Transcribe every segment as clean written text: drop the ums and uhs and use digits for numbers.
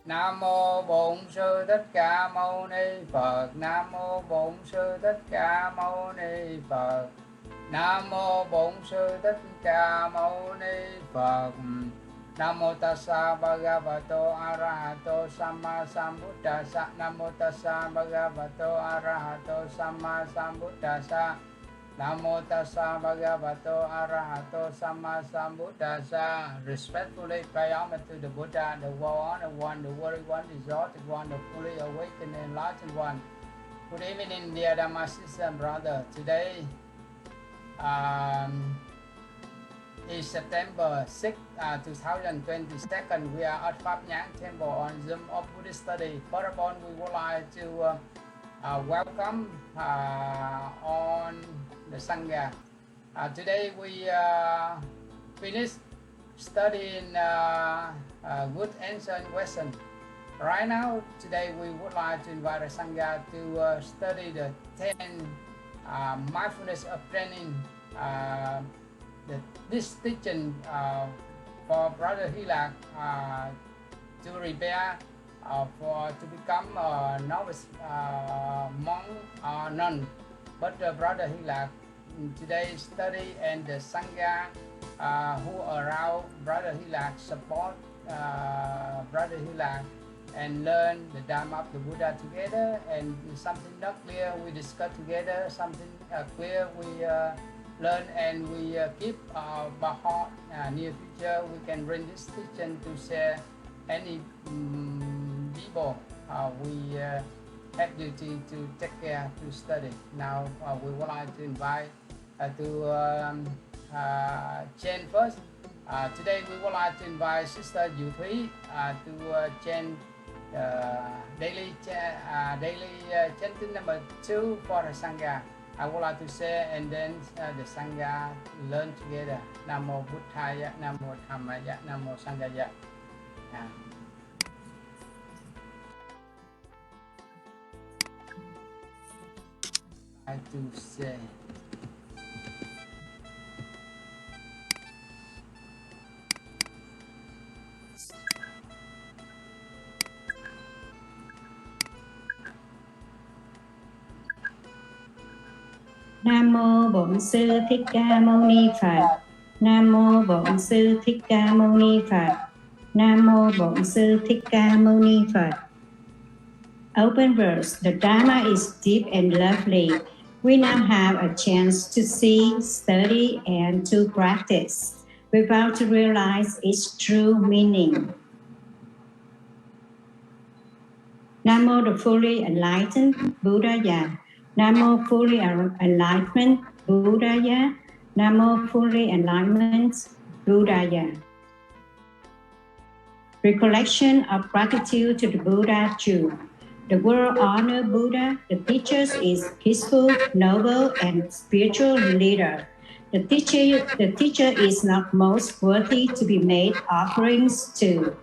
Nam mô Bổn Sư Thích Ca Mâu Ni Phật. Nam mô Bổn Sư Thích Ca Mâu Ni Phật. Nam mô Bổn Sư Thích Ca Mâu Ni Phật. Nam mô Tassa Bhagavato Arahato Samma Sambuddhassa. Nam mô Tassa Bhagavato Arahato Samma Sambuddhassa. Nam mô Tassa Bhagavato Arahato Samma Sambuddhassa. Respectfully pay homage to the Buddha, the well-honored one, the worthy one, the exalted one, the fully awakened and enlightened one. Good evening, dear Dhamma sister and brother. Today is September 6, 2022. We are at PHÁP Nhãn Temple on Zoom of Buddhist study. First of all, we would like to welcome on the Sangha. Today we finished studying good ancient question. Right now, today we would like to invite the Sangha to study the 10 mindfulness of training. This teaching for Brother Hilak to prepare to become a novice monk or nun. But Brother Hilak today study and the Sangha who around Brother Hilak support Brother Hilak and learn the Dhamma of the Buddha together, and something not clear we discuss together, something clear we learn, and we keep by heart. Near future we can bring this teaching to share any people we have duty to take care to study. Now we would like to invite to Chen first. Today we would like to invite Sister Yu Thúy to Chen daily chanting number 2 for the Sangha. I would like to say, and then the Sangha learn together. Namo Buddhaya, Namo Dhammaya, Namo Sanghaya. I to say. Nam mô Bổn Sư Thích Ca Mâu Ni Phật. Nam mô Bổn Sư Thích Ca Mâu Ni Phật. Nam mô Bổn Sư Thích Ca Mâu Ni Phật. Open verse. The Dharma is deep and lovely. We now have a chance to see, study, and to practice, without to realize its true meaning. Nam mô the fully enlightened Buddhaya. Namo fully enlightenment Buddhaya. Namo fully enlightenment Buddhaya. Recollection of gratitude to the Buddha Jew. The world honor Buddha. The teacher is peaceful, noble, and spiritual leader. The teacher is not most worthy to be made offerings to.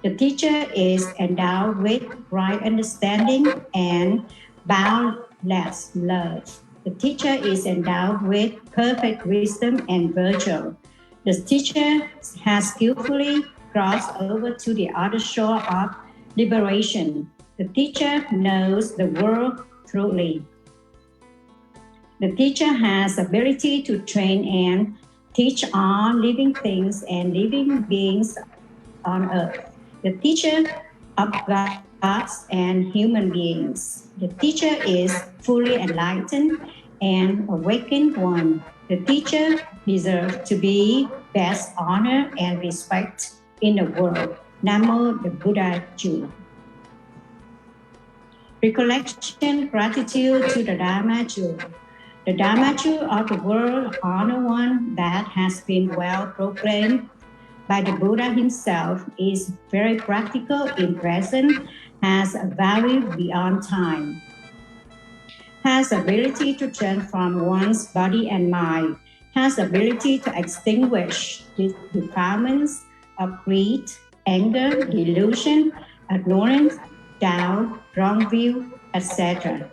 The teacher is endowed with right understanding and boundless love. The teacher is endowed with perfect wisdom and virtue. The teacher has skillfully crossed over to the other shore of liberation. The teacher knows the world truly. The teacher has ability to train and teach all living things and living beings on earth. The teacher of gods and human beings. The teacher is fully enlightened and awakened one. The teacher deserves to be best honor and respect in the world. Namo the Buddha Jew. Recollection, gratitude to the Dharma Jew. The Dharma Jew of the world honor one that has been well proclaimed by the Buddha himself, is very practical in present, has a value beyond time, has ability to transform one's body and mind, has ability to extinguish the defilements of greed, anger, delusion, ignorance, doubt, wrong view, etc.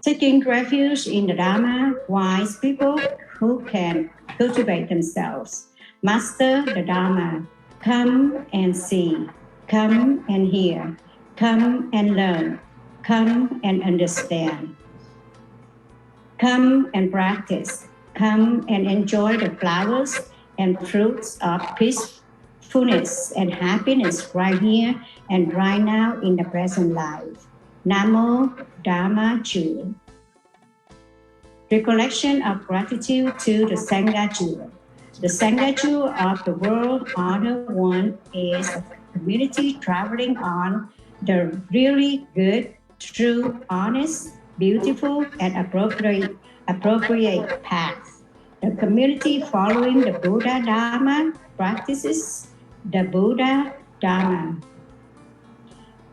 Taking refuge in the Dharma, wise people who can cultivate themselves, master the Dharma, Come and see, come and hear, come and learn, come and understand. Come and practice, come and enjoy the flowers and fruits of peacefulness and happiness right here and right now in the present life. Namo Dhamma Chula. Recollection of gratitude to the Sangha Chula. The Sangha Chula of the World Honor One is a community traveling on the really good, true, honest, beautiful, and appropriate path. The community following the Buddha Dharma practices the Buddha Dharma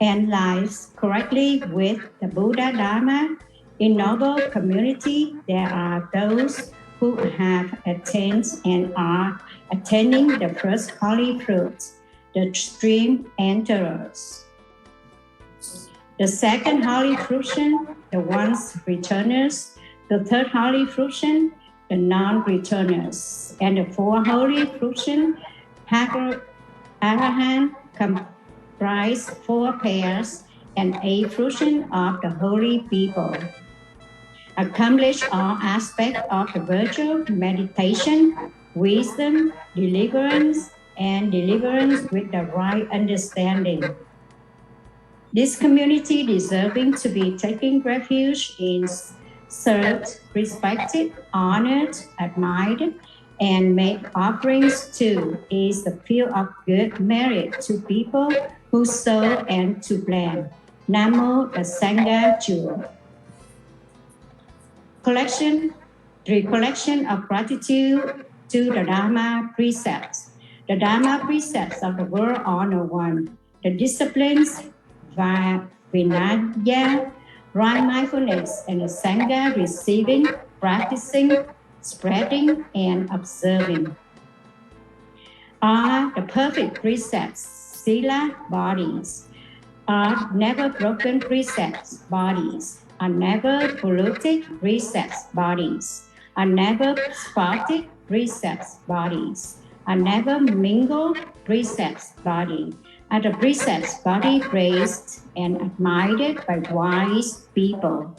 and lives correctly with the Buddha Dharma. In noble community, there are those who have attained and are attaining the first holy fruits, the stream enterers. The second holy fruition, the once returners. The third holy fruition, the non-returners. And the fourth holy fruition, Arahant, comprise 4 pairs and 8 fruition of the holy people. Accomplish all aspects of the virtue, meditation, wisdom, deliverance, and deliverance with the right understanding. This community deserving to be taking refuge in served, respected, honored, admired, and make offerings to is the field of good merit to people who sow and to plant. Namo the Sangha Chula. Recollection of gratitude to the Dharma precepts. The Dharma precepts of the World Honor One. The disciplines Vinaya, right mindfulness, and the Sangha receiving, practicing, spreading, and observing are the perfect precepts, sila bodies, are never broken precepts, bodies, are never polluted precepts, bodies, are never spotted precepts, bodies, are never mingled precepts, body, are the precepts body praised and admired by wise people.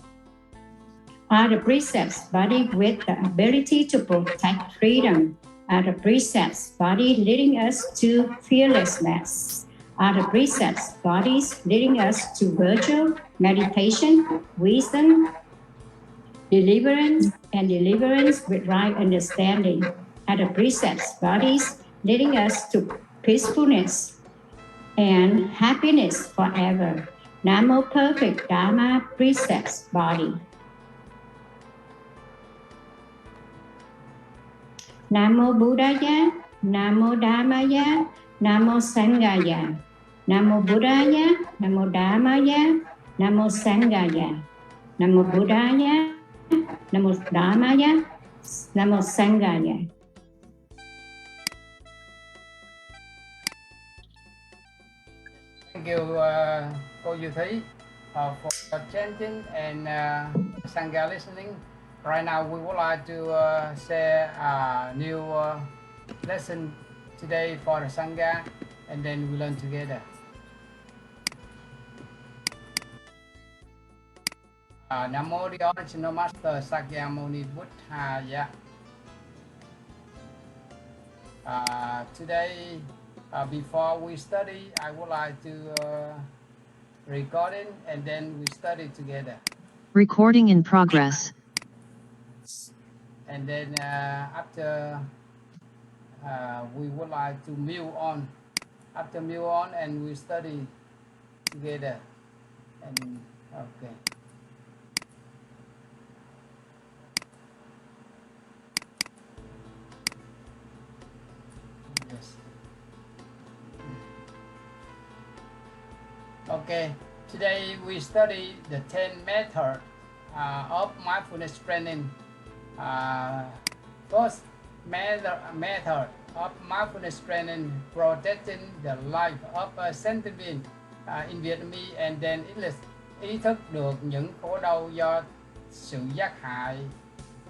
Are the precepts body with the ability to protect freedom? Are the precepts body leading us to fearlessness? Are the precepts bodies leading us to virtue, meditation, wisdom, deliverance, and deliverance with right understanding? Are the precepts bodies leading us to peacefulness and happiness forever? Namo perfect Dharma precepts body. Namo Buddhaya, Namo Dhammaya, Namo Sanghaya. Namo Buddhaya, Namo Dhammaya, Namo Sanghaya. Namo Buddhaya, Namo Dhammaya, Namo Sanghaya. Thank you, cô Như Thí, for chanting and Sangha listening. Right now, we would like to share a new lesson today for the Sangha, and then we learn together. Namo the Original Master Sakyamuni Buddhaya. Today, before we study, I would like to record it, and then we study together. Recording in progress. And then after we would like to move on. After move on, and we study together. And okay. Yes. Okay. Today we study the 10 method of mindfulness training. First method of mindfulness training, protecting the life of a sentient being in Vietnamese and then English. Ý thức được những khổ đau do sự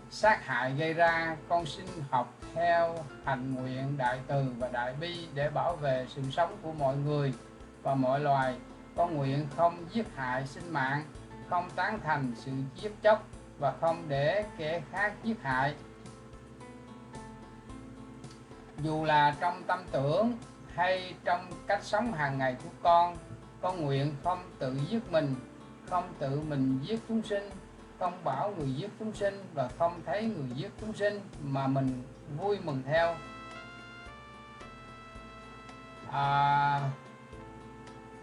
sát hại gây ra con sinh học theo hành nguyện đại từ và đại bi để bảo vệ sự sống của mọi người và mọi loài. Con nguyện không giết hại sinh mạng, không tán thành sự giết chóc và không để kẻ khác giết hại. Dù là trong tâm tưởng hay trong cách sống hàng ngày của con nguyện không tự giết mình, không tự mình giết chúng sinh, không bảo người giết chúng sinh và không thấy người giết chúng sinh mà mình vui mừng theo.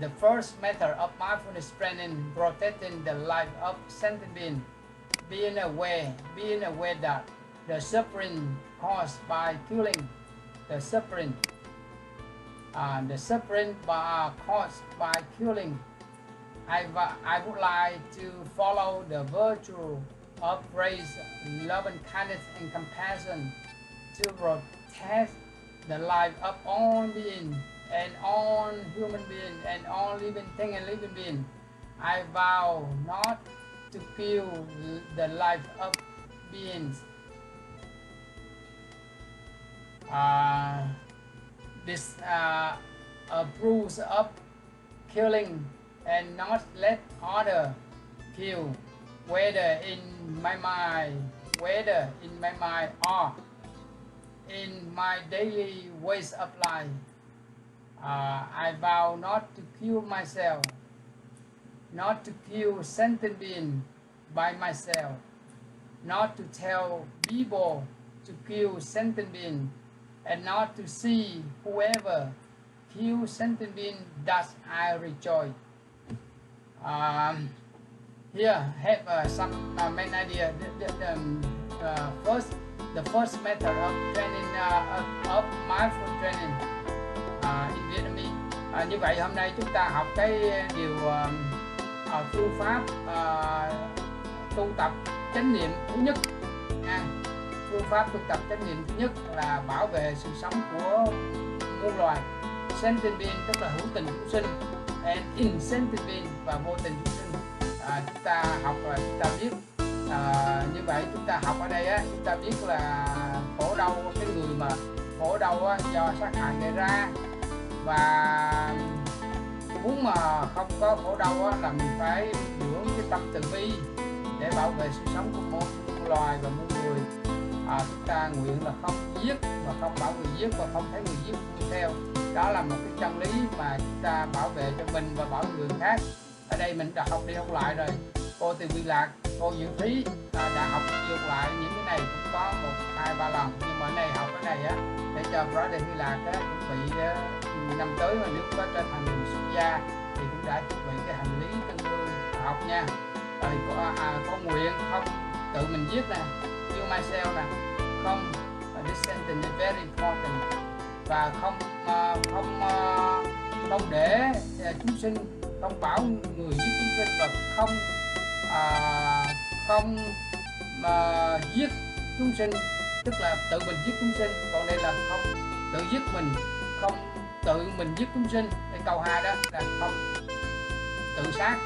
The first method of mindfulness training, protecting the life of sentient being, being aware that the suffering caused by killing, the suffering caused by killing. I would like to follow the virtue of grace, love and kindness and compassion to protect the life of all beings and all human beings and all living thing and living being. I vow not to kill the life of beings. This approves of killing and not let other kill, whether in my mind or in my daily ways of life. I vow not to kill myself, not to kill sentient being by myself, not to tell people to kill sentient being, and not to see whoever kills sentient being, thus I rejoice. Here have some main idea. The first method of training of mindful training in Vietnamese. Như vậy hôm nay chúng ta học cái điều phương pháp tu tập chánh niệm thứ nhất. Phương pháp tu tập chánh niệm thứ nhất là bảo vệ sự sống của muôn loài. Sentient being tức là hữu tình chúng sinh, and insentient being và vô tình chúng sinh. Chúng ta học là chúng ta biết như vậy chúng ta học ở đây á, chúng ta biết là khổ đau, cái người mà khổ đau á, do sát hại gây ra, và muốn mà không có khổ đau á, là mình phải dưỡng cái tâm từ bi để bảo vệ sự sống của muôn loài và muôn người. Chúng ta nguyện là không giết và không bảo người giết và không thấy người giết theo. Đó là một cái chân lý mà chúng ta bảo vệ cho mình và bảo người khác. Ở đây mình đã học đi học lại rồi. Cô Từ Vi Lạc, cô Diệu Thí đã học đi học lại những cái này cũng có 1, 2, 3 lần. Nhưng mà ở đây học cái này á để cho Brother Vi Lạc á chuẩn bị năm tới mà nếu có trở thành người xuất gia thì cũng đã chuẩn bị cái hành lý tương đương học nha. Rồi con nguyện không tự mình giết nè, kill myself nè, không, this sentence is very important, và không để chúng sinh, không bảo người giết chúng sinh và không giết chúng sinh, tức là tự mình giết chúng sinh. Còn đây là không tự giết mình, không tự mình giết chúng sinh. Cái câu 2 đó là không tự sát,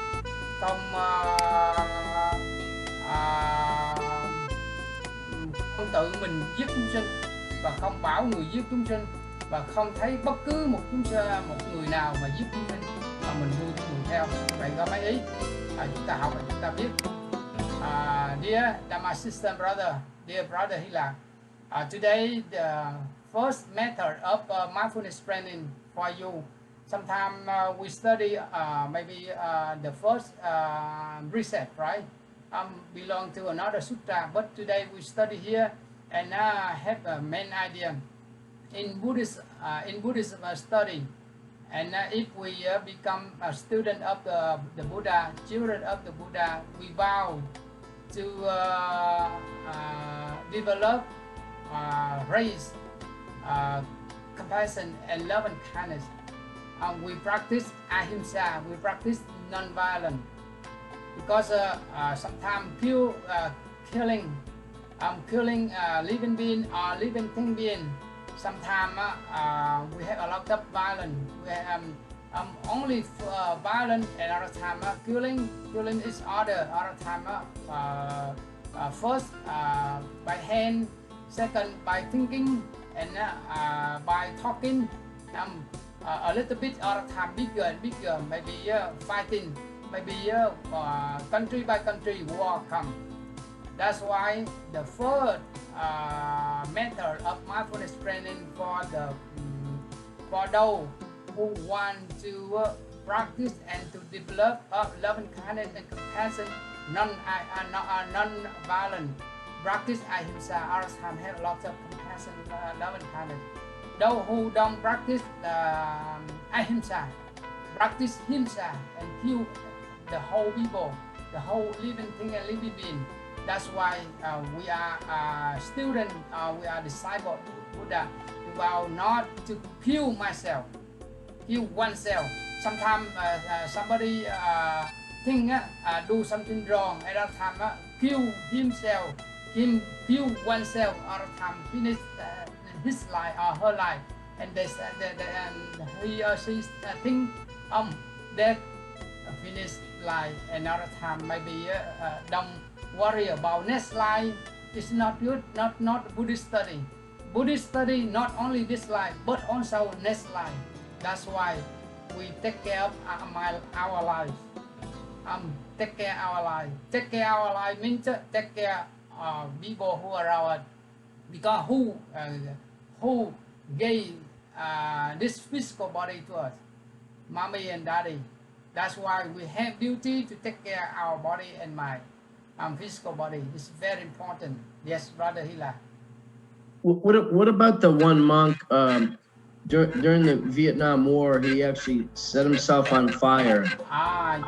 không tự mình giết chúng sinh và không bảo người giết chúng sinh, và không thấy bất cứ một người nào mà giết chúng sinh mà mình vui mừng theo. Vậy có mấy ý chúng ta học và chúng ta biết. Dear Dhamma Sister Brother, dear Brother Hila, today the first method of mindfulness training for you. Sometimes we study maybe the first precept, right? Belong to another sutra, but today we study here and have a main idea in Buddhism study. And if we become a student of the Buddha, children of the Buddha, we vow to develop, raise compassion and love and kindness. We practice ahimsa, we practice non-violence, because sometimes killing living being or living thing being. Sometimes we have a lot of violence. We have only violence, and other time killing is other time first by hand, Second, by thinking and by talking, a little bit all the time, bigger and bigger, maybe fighting, maybe country by country war come. That's why the third method of mindfulness training for those who want to practice and to develop loving kindness and compassion, non-violent, practice ahimsa, all the time have lots of compassion, love and kindness. Those who don't practice ahimsa, practice himsa and kill the whole people, the whole living thing and living being. That's why we are students, we are disciples of Buddha. We vow not to kill myself, kill oneself. Sometimes somebody think do something wrong, at that time kill himself, kill oneself, all the time finish his life or her life, and they he or she think that finish life, another time maybe don't worry about next life. It's not good, not Buddhist study. Buddhist study not only this life but also next life. That's why we take care of our life. Take care our life. Take care our life means take care of people who are around, because who gave this physical body to us, mommy and daddy. That's why we have duty to take care of our body and mind. Physical body is very important. Yes, Brother Hila. What about the one monk during the Vietnam War? He actually set himself on fire.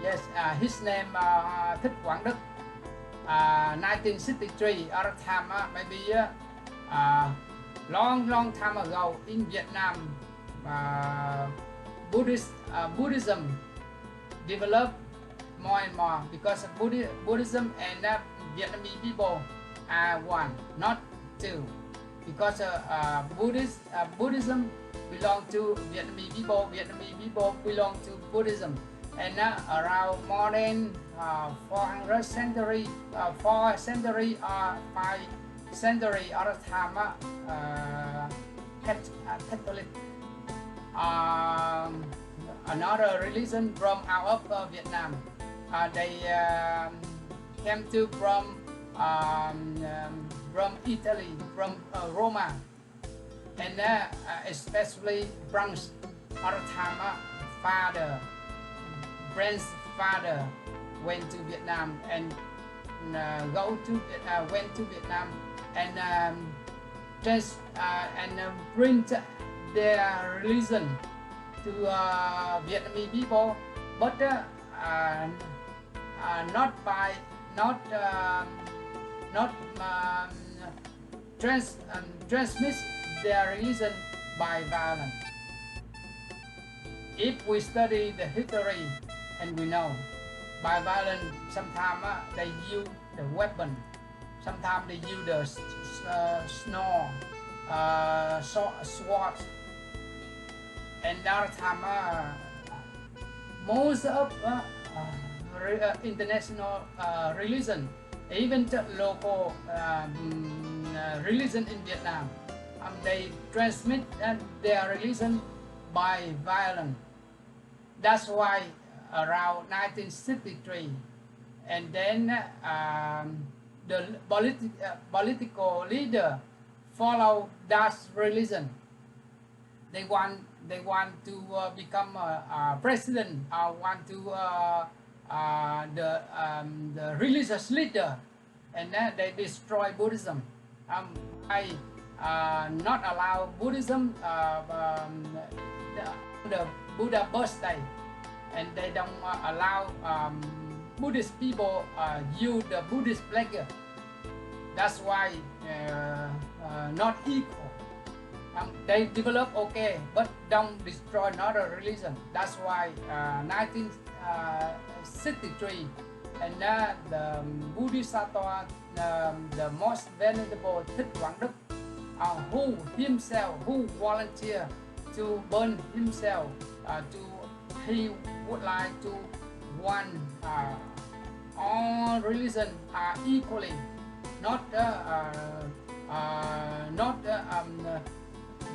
Yes, his name Thích 1963. At the time, maybe long time ago in Vietnam, Buddhism developed more and more, because Buddhism and Vietnamese people are one, not two. Because Buddhism belong to Vietnamese people belong to Buddhism, and around more than 400 century, 4 century or 5 century at a time, Catholic, another religion from out of Vietnam. They came to from Italy, from Roma, and especially Bronx. At the time, grandfather went to Vietnam and went to Vietnam and bring their religion to Vietnamese people, but transmit their religion by violence. If we study the history, and we know by violence, sometimes they use the weapon, sometimes they use the sword, and other time most of international religion, even the local religion in Vietnam, they transmit their religion by violence. That's why around 1963, and then the political leader follow that religion. They want to become a president, want to the religious leader, and then they destroy Buddhism. I not allow Buddhism the Buddha birthday, and they don't allow Buddhist people use the Buddhist flag. That's why not equal. They develop okay, but don't destroy another religion. That's why 1963, and the Bodhisattva, the most venerable Thích, who volunteered to burn himself, he would like to want all religion equally, not not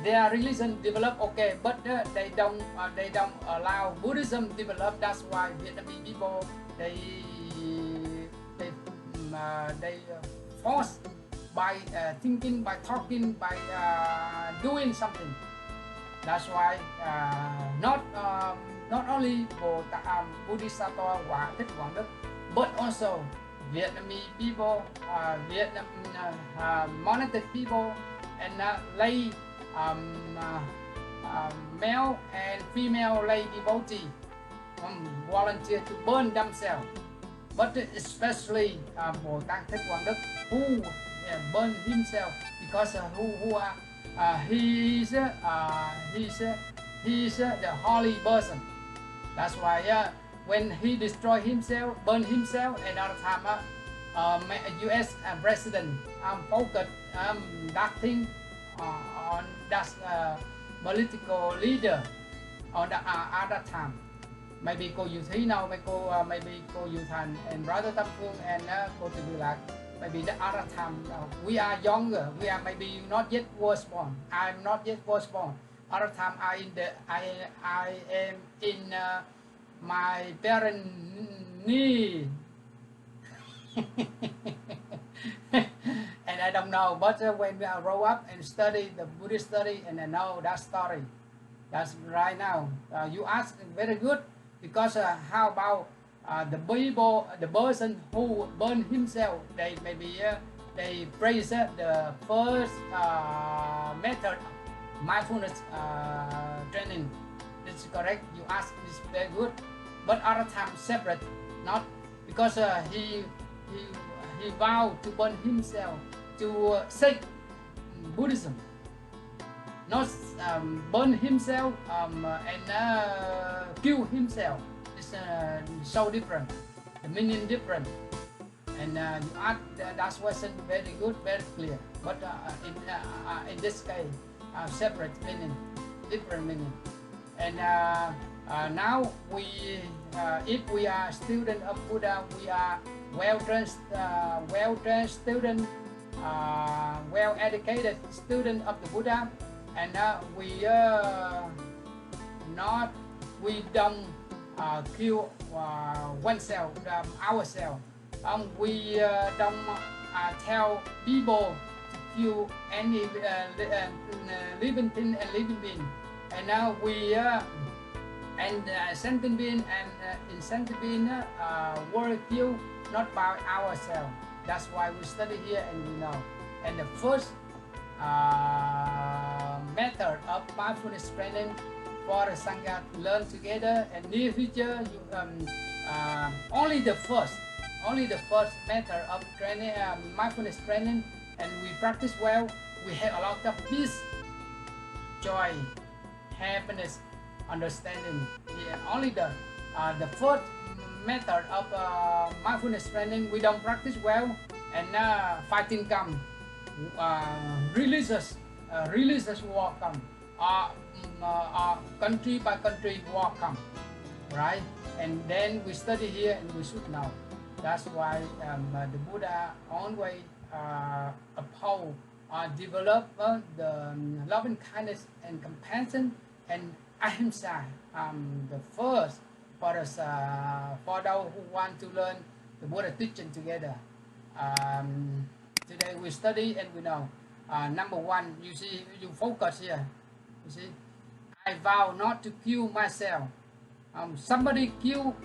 their religion develop, okay, but they don't allow Buddhism develop. That's why Vietnamese people they force by thinking, by talking, by doing something. That's why not only Bodhisattva và Thích Quảng Đức, but also Vietnamese people, monastic people, and lay male and female lay devotee volunteer to burn themselves. But especially Bồ Tát Thích Quảng Đức, who burned himself because he is the holy person. That's why when he destroyed himself, burned himself, another time U.S. president focused that thing on that political leader on the at that time. Maybe cô Diệu Thí know, maybe cô Diệu Thành and Brother Tâm Phương and cô Từ Lạc. Maybe the other time we are younger. We are maybe not yet was born. I'm not yet was born. Other time I am in my parents' knee. And I don't know, but when I grow up and study the Buddhist study, and I know that story. That's right now. You ask very good, because how about the people, the person who burned himself? They maybe they praise the first method, mindfulness training. It's correct. You ask is very good, but other time separate, not because he vowed to burn himself to save Buddhism. Not burn himself and kill himself. It's so different. The meaning different. And you ask that question very good, very clear. But in this case, separate meaning, different meaning. And now we, if we are student of Buddha, we are well-trained student, well-educated student of the Buddha. And we don't kill oneself, ourselves. We don't tell people to kill any living thing and living being. And now we and sentient being and insentient being were killed not by ourselves. That's why we study here and we know. And the first method of mindfulness training for the Sangha to learn together, and near future only the first method of training, mindfulness training, and we practice well, we have a lot of peace, joy, happiness, understanding. Yeah, only the first method of mindfulness training we don't practice well, and fighting come, religious war come, country by country war come, right? And then we study here and we should know. That's why the Buddha always uphold develop the loving kindness and compassion and ahimsa, the first for us, for those who want to learn the Buddha teaching together. Today we study and we know. Number one, you see, you focus here. You see, I vow not to kill myself. Somebody kill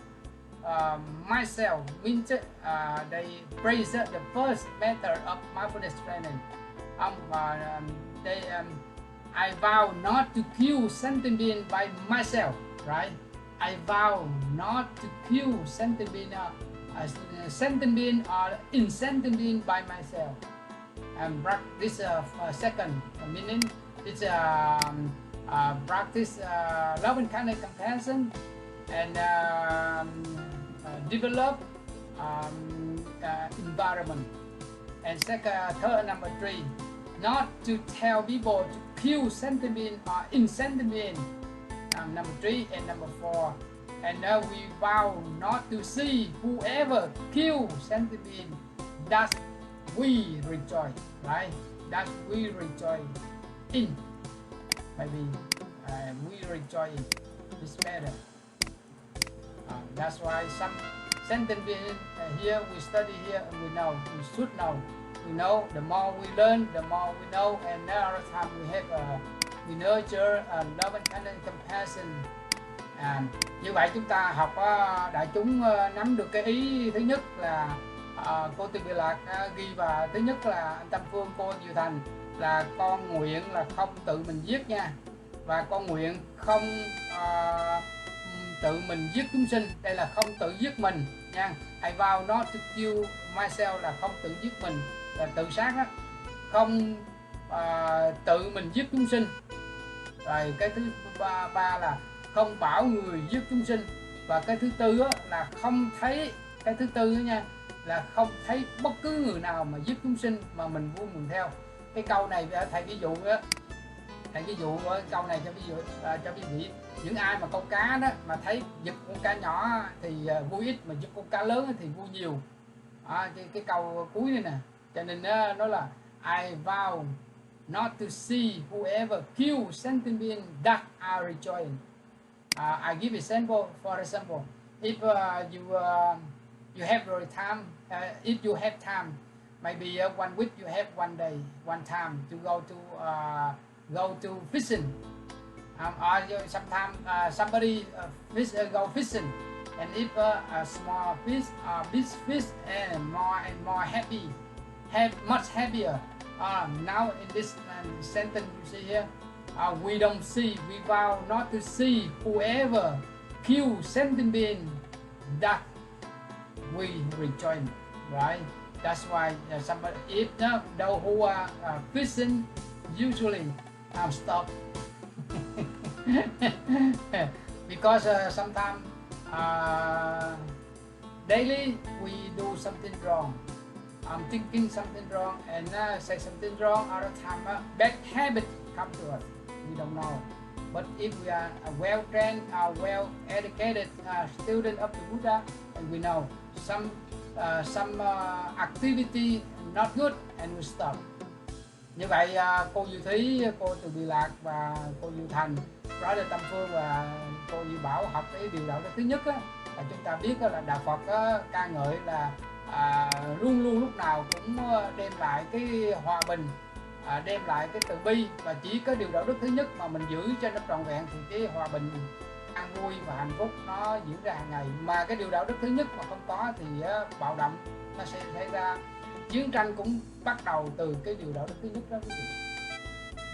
myself means they praise the first method of mindfulness training. I vow not to kill sentient being by myself, right? I vow not to kill sentient being or insentient being by myself. And this second meaning is practice love and kindness, compassion, and develop environment. And third, number three, not to tell people to kill sentient being or insentient being. Number three and number four. And we vow not to see whoever kills sentient being, that we rejoice, right? that we rejoice in. Maybe we rejoice in. It's better. That's why some sentence here we study here and we know, we should know. We know, the more we learn, the more we know, and now other time we have we nurture love and kindness and compassion. Như vậy chúng ta học đại chúng nắm được cái ý thứ nhất là cô Tư Bị Lạc ghi, và thứ nhất là anh Tâm Phương, cô Diệu Thành là con nguyện là không tự mình giết nha, và con nguyện không tự mình giết chúng sinh, đây là không tự giết mình nha. I vow not to kill myself là không tự giết mình, là tự sát đó, không tự mình giết chúng sinh. Rồi cái thứ ba là không bảo người giết chúng sinh, và cái thứ tư là không thấy, cái thứ tư nha là không thấy bất cứ người nào mà giết chúng sinh mà mình vui mừng theo. Cái câu này thầy ví dụ đó, thầy ví dụ câu này cho ví dụ cho quý vị, những ai mà câu cá đó mà thấy giật con cá nhỏ thì vui ít, mà giật con cá lớn thì vui nhiều. Cái câu cuối này nè, cho nên nó là I vow not to see whoever kill sentient being that I rejoice. I give example. For example, if you have your time, if you have time, maybe one week you have one day, one time to go to fishing. Or sometimes somebody go fishing, and if a small fish, big fish, and more happy, much happier. Now in this sentence you see here, we don't see, we vow not to see whoever kill sentient being that we rejoice, right? That's why somebody, if those who are fishing, usually stop. Because sometimes daily we do something wrong. I'm thinking something wrong and say something wrong. Other time bad habit come to us. We don't know. But if we are a well-trained, well-educated student of the Buddha, and we know some activity not good, and we stop. Như vậy cô Diệu Thúy, cô Từ Bị Lạc và cô Diệu Thành, Brother Tâm Phương và cô Diệu Bảo học cái điều đạo đức thứ nhất là chúng ta biết là Đạo Phật ca ngợi là luôn luôn lúc nào cũng đem lại cái hòa bình, đem lại cái từ bi, và chỉ có điều đạo đức thứ nhất mà mình giữ cho nó trọn vẹn thì cái hòa bình, an vui và hạnh phúc nó diễn ra hàng ngày. Mà cái điều đạo đức thứ nhất mà không có thì bạo động nó sẽ xảy ra. Chiến tranh cũng bắt đầu từ cái điều đạo đức thứ nhất đó quý vị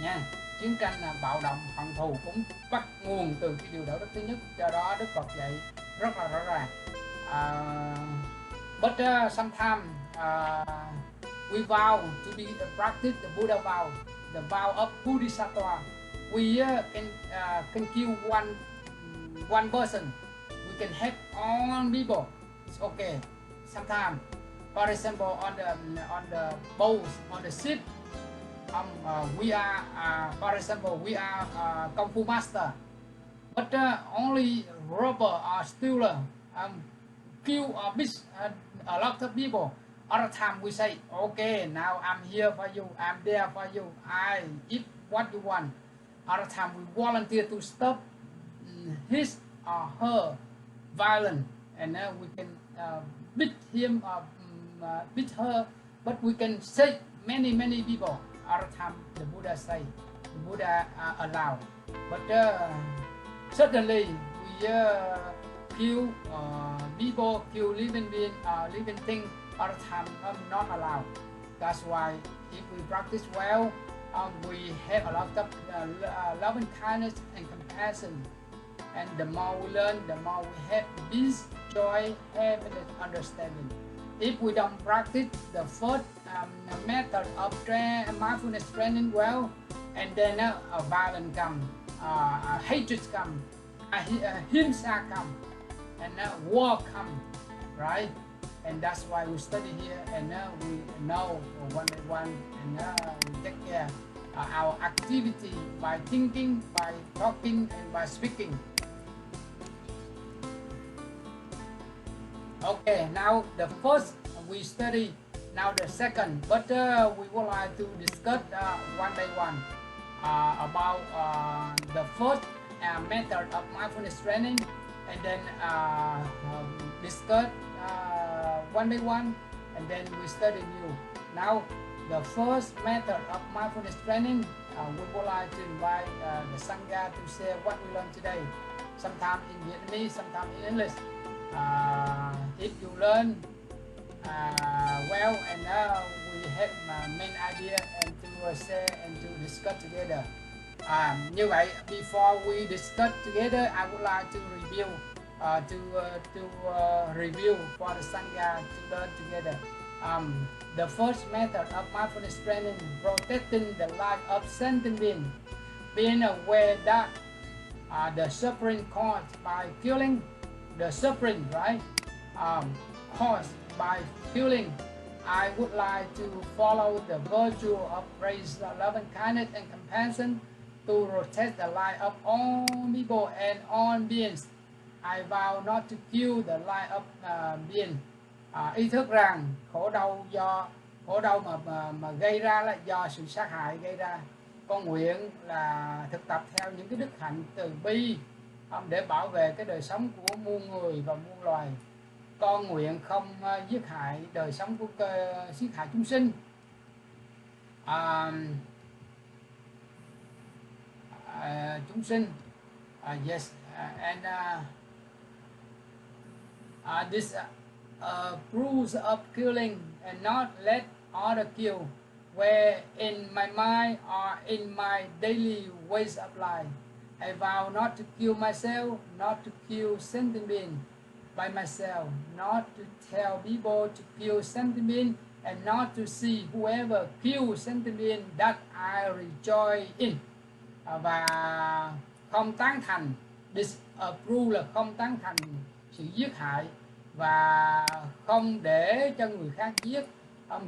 nha. Chiến tranh là bạo động, hận thù cũng bắt nguồn từ cái điều đạo đức thứ nhất. Do đó Đức Phật dạy rất là rõ ràng. But sometimes we vow to be practice the Buddha vow, the vow of Bodhisattva. We can kill one person. We can help all people. It's okay. Sometimes, for example, on the boats, on the ship, we are, for example, we are Kung Fu master, but only robber or stealer kill or beat a lot of people. Other time we say, okay, now I'm here for you, I'm there for you, I eat what you want. Other time we volunteer to stop his or her violence, and we can beat him or beat her, but we can save many people. Other time the Buddha say, the Buddha allow, but certainly we kill people, kill living being, living thing. Other time not allowed. That's why if we practice well, we have a lot of love and kindness and compassion. And the more we learn, the more we have peace, joy, happiness, understanding. If we don't practice the first method of mindfulness training well, and then violence come, hatred come, himsa come, and war come, right? And that's why we study here, and we know one by one, and we take care our activity by thinking, by talking, and by speaking. Okay, now the first we study now the second, but we would like to discuss one by one about the first method of mindfulness training, and then discuss one by one, and then we study new. Now, the first method of mindfulness training, we would like to invite the Sangha to share what we learned today, sometimes in Vietnamese, sometimes in English. If you learn well, and we have main idea and to share and to discuss together. Như vậy, before we discuss together, I would like to review review for the Sangha to learn together. The first method of mindfulness training, protecting the life of sentient being aware that the suffering caused by feeling, the suffering, right, caused by feeling. I would like to follow the virtue of praise, love, and kindness and compassion to protect the life of all people and all beings. I vow not to kill the life of being. Ý thức rằng khổ đau mà gây ra là do sự sát hại gây ra. Con nguyện là thực tập theo những cái đức hạnh từ bi để bảo vệ cái đời sống của muôn người và muôn loài. Con nguyện không giết hại đời sống của giết hại chúng sinh. Chúng sinh. Yes, and this proves of killing and not let other kill, where in my mind or in my daily ways of life. I vow not to kill myself, not to kill sentient being by myself, not to tell people to kill sentient being, and not to see whoever kills sentient being that I rejoice in. Và không tán thành, disapprove là không tán thành sự giết hại, và không để cho người khác giết,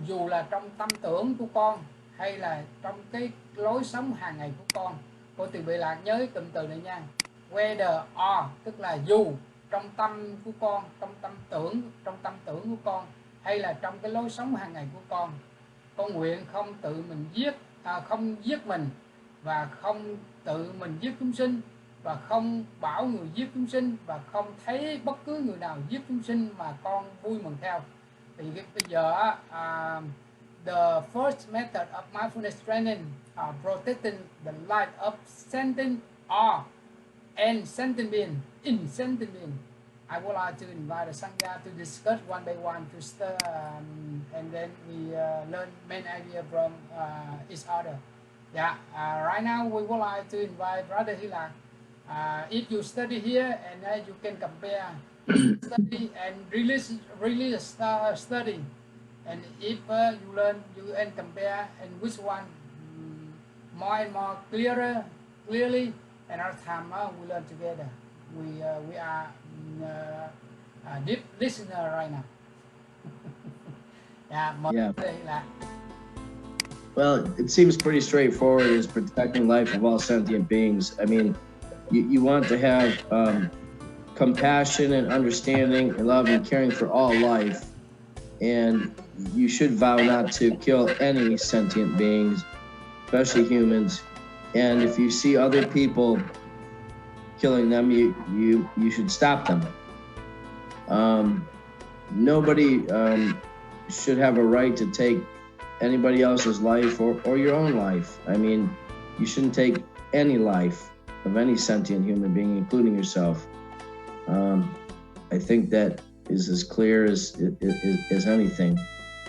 dù là trong tâm tưởng của con hay là trong cái lối sống hàng ngày của con. Cô Từ Bị Lạc nhớ cụm từ này nha, whether or, tức là dù trong tâm của con, trong tâm tưởng của con, hay là trong cái lối sống hàng ngày của con nguyện không tự mình không giết mình, và không tự mình giết chúng sinh, và không bảo người giết chúng sinh, và không thấy bất cứ người nào giết chúng sinh mà con vui mừng theo. Thì bây giờ the first method of mindfulness training, protecting the life of sentient and sentient being, in sentient being. I would like to invite the Sangha to discuss one by one to start, and then we learn main idea from each other. Yeah, right now we would like to invite Brother Hilak. If you study here, and you can compare study and really study, and if you learn, you and compare, and which one more and more clearly, and our time we learn together. We are deep listener right now. Yeah. Well, it seems pretty straightforward as protecting life of all sentient beings. I mean, you want to have compassion and understanding and love and caring for all life. And you should vow not to kill any sentient beings, especially humans. And if you see other people killing them, you should stop them. Nobody should have a right to take anybody else's life or your own life. I mean, you shouldn't take any life of any sentient human being, including yourself. I think that is as clear as anything.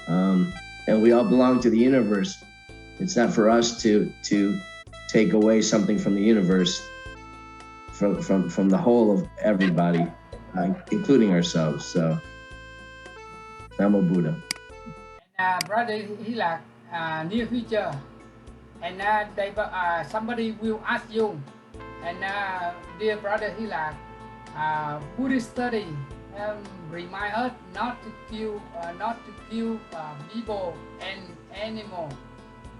And we all belong to the universe. It's not for us to take away something from the universe, from the whole of everybody, including ourselves. So, Namo Buddha. Brother Hilak, near future, and somebody will ask you, and dear Brother Hilak, Buddhist study remind us not to kill people and animals.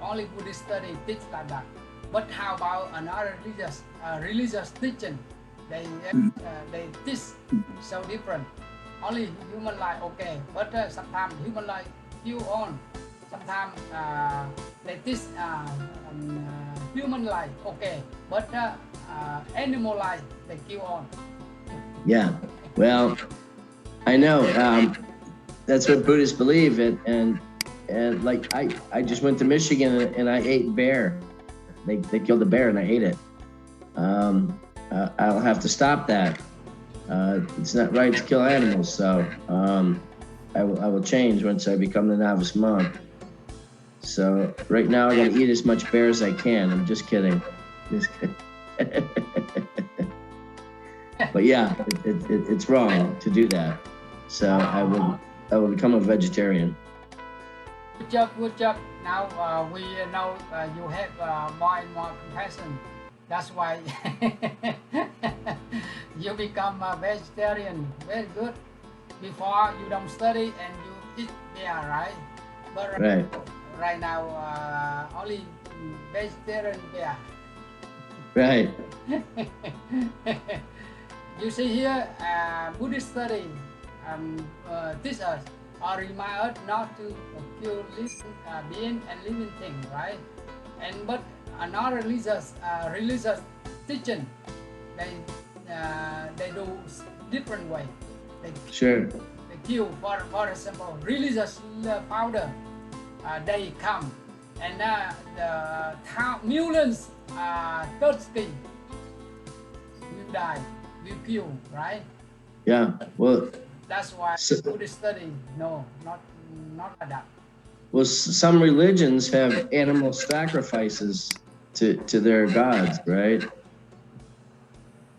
Only Buddhist study teach like that. But how about another religious teaching? They teach so different. Only human life okay, but sometimes human life kill on. Sometimes like this human life, okay, but animal life they kill on. Yeah, well, I know that's what Buddhists believe, and like I just went to Michigan and I ate bear. They killed a bear and I ate it. I'll have to stop that. It's not right to kill animals, so I will change once I become the novice monk. So right now I gotta eat as much bear as I can. I'm just kidding. Just kidding. But yeah, it's wrong to do that. So I will become a vegetarian. Good job, good job. Now we know you have more and more compassion. That's why you become a vegetarian. Very good. Before you don't study and you eat bear, right? But right now only vegetarian bear. Right. You see here, Buddhist study teach us or remind us not to kill living being and living thing, right? And but another religious teaching, they do different way. They kill, for example, religious powder. They come and the millions thirsty will die, will kill, right? Yeah. Well, that's why Buddhist study not like that. Well, some religions have animal sacrifices to their gods, right?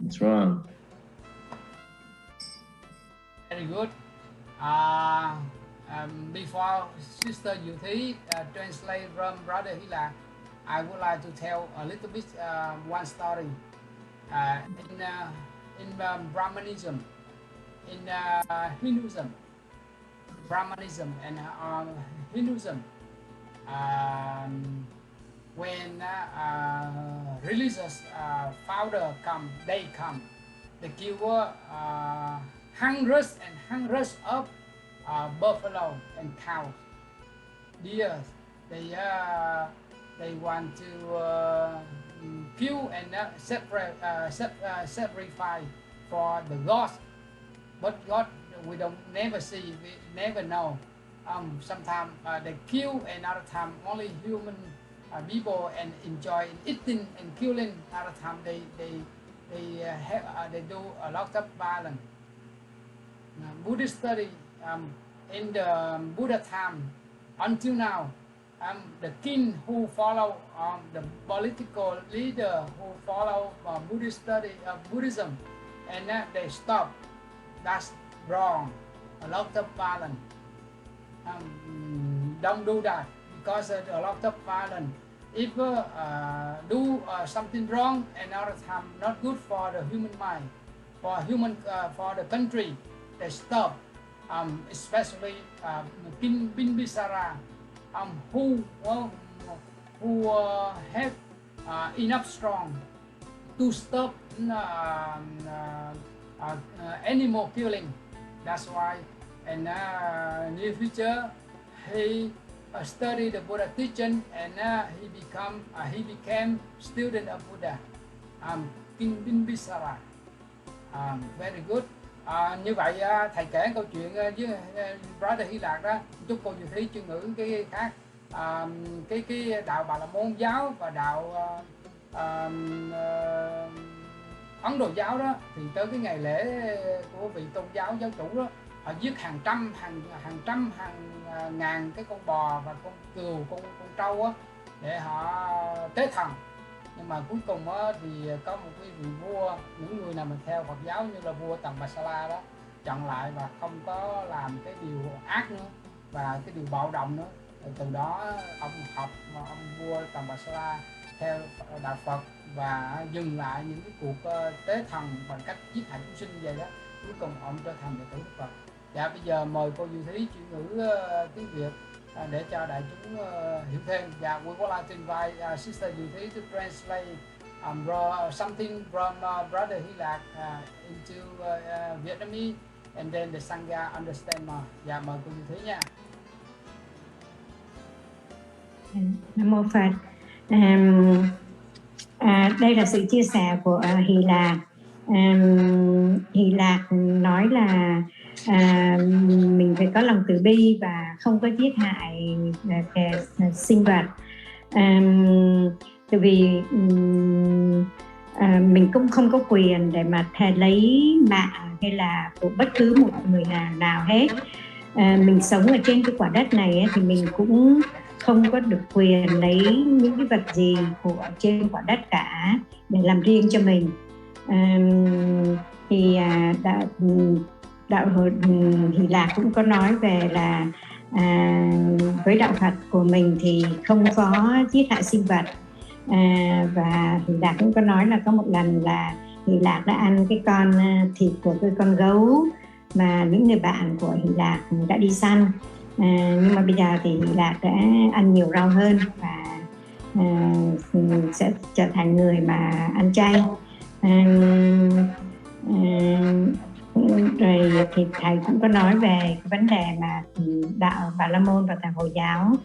It's wrong. Very good. Before Sister Yuthi translate from Brother Hila, I would like to tell a little bit one story. In Brahmanism, in Hinduism, Brahmanism and Hinduism, when religious founder they kill hundreds and hundreds of buffalo and cows, deer. They want to kill and sacrifice for the gods, but God we don't never see, we never know. Sometimes they kill, another time only human people and enjoy eating and killing. Other time they do a lot of violence. Buddhist study in the Buddha time until now, the king who follow the political leader who follow Buddhist study of Buddhism, and they stop. That's wrong. A lot of violence. Don't do that because a lot of violence. If do something wrong, another time not good for the human mind, for the country, they stop. Especially King Bimbisara, who have enough strong to stop animal killing. That's why in near future he studied the Buddha teaching and he became student of Buddha, King Bimbisara. Very good. Như vậy thầy kể câu chuyện với Brother Hy Lạc đó, chúc cô Diệu Thí chuyên ngữ cái khác, cái đạo Bà La Môn giáo và đạo Ấn Độ giáo đó, thì tới cái ngày lễ của vị tôn giáo giáo chủ đó, họ giết hàng trăm hàng ngàn cái con bò và con cừu, con trâu á, để họ tế thần. Nhưng mà cuối cùng á, thì có một cái vị vua, những người nào mà theo Phật giáo như là vua Tần Bà Sa La đó, chặn lại và không có làm cái điều ác nữa và cái điều bạo động nữa. Từ đó ông học ông vua Tần Bà Sa La theo đạo Phật và dừng lại những cái cuộc tế thần bằng cách giết hại chúng sinh như vậy đó. Cuối cùng ông trở thành đệ tử Phật. Dạ bây giờ mời cô Diệu Thí chuyển ngữ tiếng Việt để cho đại chúng hiểu thêm. Dạ, we would like to invite Sister Diệu Thí to translate something from Brother Hy Lạc into Vietnamese, and then the Sangha understand more. Dạ mời cô Diệu Thí nha. Nam mô Phật. Đây là sự chia sẻ của Hy Lạc. Hy Lạc nói là mình phải có lòng từ bi và không có giết hại sinh vật. Tại vì mình cũng không có quyền để mà lấy mạng hay là của bất cứ một người nào hết. Mình sống ở trên cái quả đất này ấy, thì mình cũng không có được quyền lấy những cái vật gì của trên quả đất cả để làm riêng cho mình. Thì đạo Hy Lạc cũng có nói về là với đạo Phật của mình thì không có giết hại sinh vật. Và Hy Lạc cũng có nói là có một lần là Hy Lạc đã ăn cái con thịt của cái con gấu mà những người bạn của Hy Lạc đã đi săn. Nhưng mà bây giờ thì Hy Lạc đã ăn nhiều rau hơn và sẽ trở thành người mà ăn chay. Rồi thì thầy cũng có nói về cái vấn đề mà đạo Bà La Môn và thầy Hồi giáo,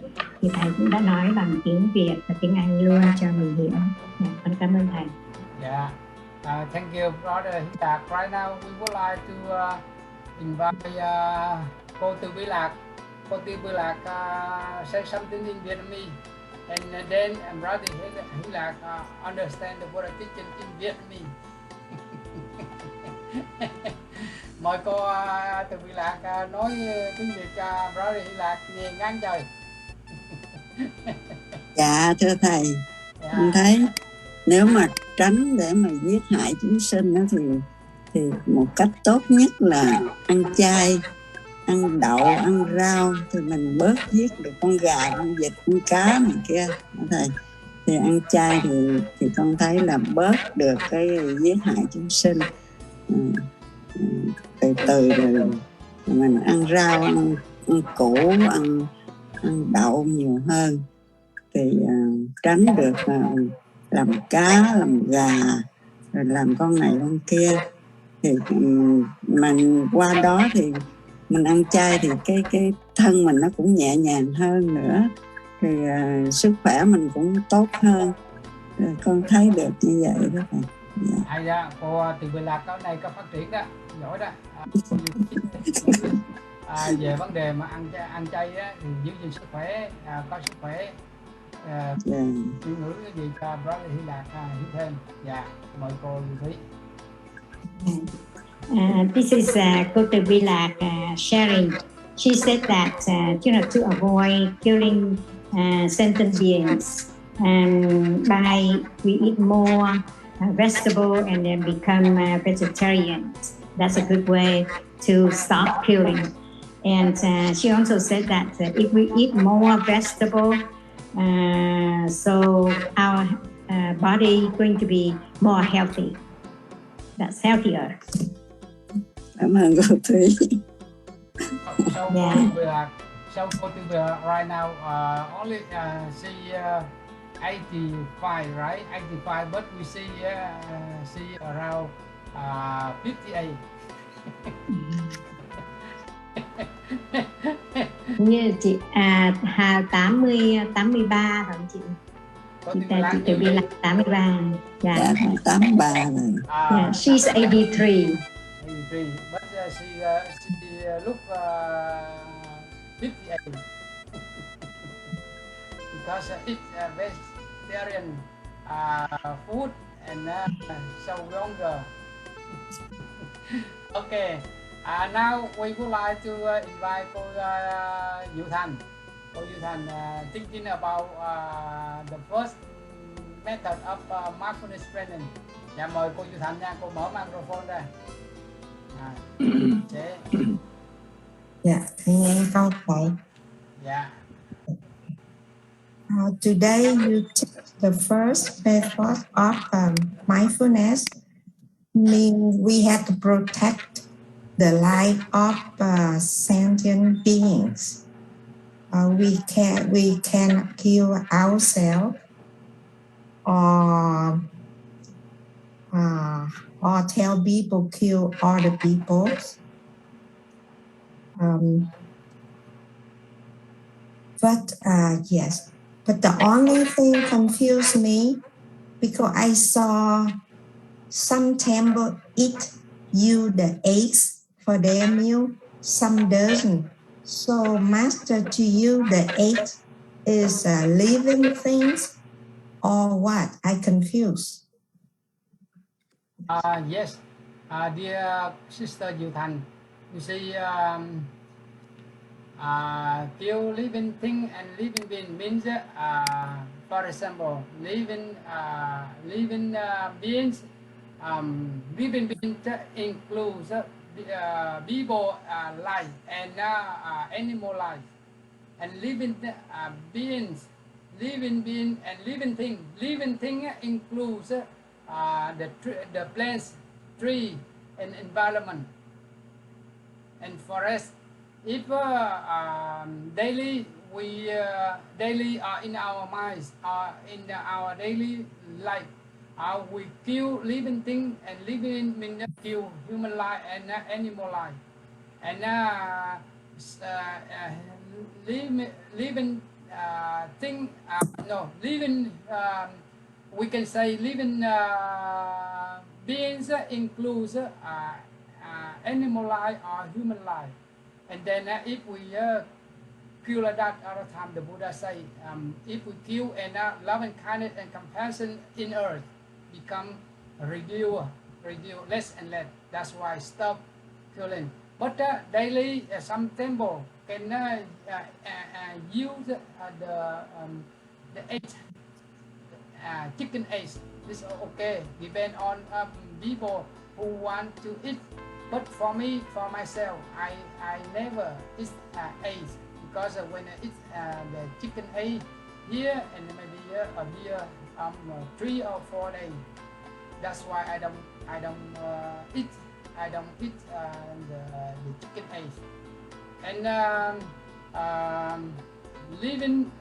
thì thầy cũng đã nói bằng tiếng Việt và tiếng Anh luôn cho mình hiểu. Con cảm ơn thầy. Yeah. Thank you, brother Hita. Right now we would like to invite cô Từ Bi Lạc. Cô Từ Bi Lạc say something in Vietnamese, and then brother Hita understand the Buddha teaching in Vietnamese. Mời cô Từ Bi Lạc nói tiếng Việt cho brother Hy Lạc nghe ngắn trời. Dạ thưa thầy, mình thấy nếu mà tránh để mà giết hại chúng sinh đó, thì một cách tốt nhất là ăn chay, ăn đậu, ăn rau, thì mình bớt giết được con gà, con vịt, con cá này kia thầy. Thì ăn chay thì con thấy là bớt được cái giết hại chúng sinh. Từ từ rồi mình ăn rau, ăn củ, ăn đậu nhiều hơn thì tránh được làm cá, làm gà, rồi làm con này con kia. Thì mình qua đó thì mình ăn chay thì cái thân mình nó cũng nhẹ nhàng hơn nữa, thì sức khỏe mình cũng tốt hơn. Rồi con thấy được như vậy đó thầy. Hay đó, cô Từ Bi Lạc cái này có phát triển đó, giỏi đó. Về vấn đề mà ăn chay á, thì giữ gìn sức khỏe, có sức khỏe. Suy ngữ cái gì cho brother Hy Lạc hiểu thêm. Dạ, mời cô Thúy. This is cô Từ Bi Lạc sharing. She said that to avoid killing sentient beings, by we eat more vegetable and then become vegetarians. That's a good way to stop killing. And she also said that if we eat more vegetable, so our body going to be more healthy. That's healthier. Cảm ơn cô Thúy. So cô Từ Bi Lạc right now only see 85, right? 85, but we see around 58. Như chị 83 hả chị? Chị Từ Bi Lạc 83. Dạ 83 rồi. Yeah, she's 83. 83, but she look 58. Because it's vegetarian food and so longer. Okay, now we would like to invite cô Diệu Thành. Cô Diệu Thành thinking about the first method of mindfulness training. Dạ mời cô Diệu Thành nha, cô mở microphone ra. Dạ, thầy nghe không thầy? Dạ. Today you take the first method of mindfulness, means we have to protect the life of sentient beings. We cannot kill ourselves or tell people kill other people. But yes, But the only thing confused me because I saw some temple eat you the eggs for their meal, some doesn't. So, Master, to you, the egg is living things or what? I confused. Yes, dear Sister Diệu Thành, you see, kill living thing and living being means, for example, living beings, living beings includes people life and animal life, and living beings, living being and living thing. Living thing includes the plants, tree, and environment, and forest. If daily in our minds, in our daily life, we kill living thing, and living means kill human life and animal life, and living thing, living, we can say living beings includes animal life or human life. And then if we kill like that all the time, the Buddha say, if we kill and loving kindness and compassion in earth become reduce less and less. That's why stop killing. But daily some temple can use the egg, chicken eggs. This is okay, depend on people who want to eat. But for me, for myself, I never eat eggs, because when I eat the chicken egg here and maybe a year 3 or 4 days, that's why I don't eat the chicken eggs. And living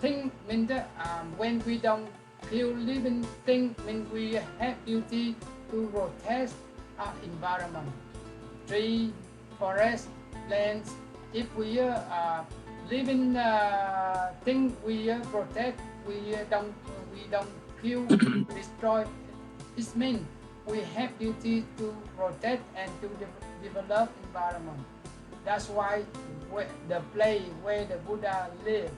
thing means when we don't kill living thing, means we have duty to protect our environment, tree, forest, plants. If we living thing we protect, we don't kill, destroy. It means we have duty to protect and to develop environment. That's why the place where the Buddha lived,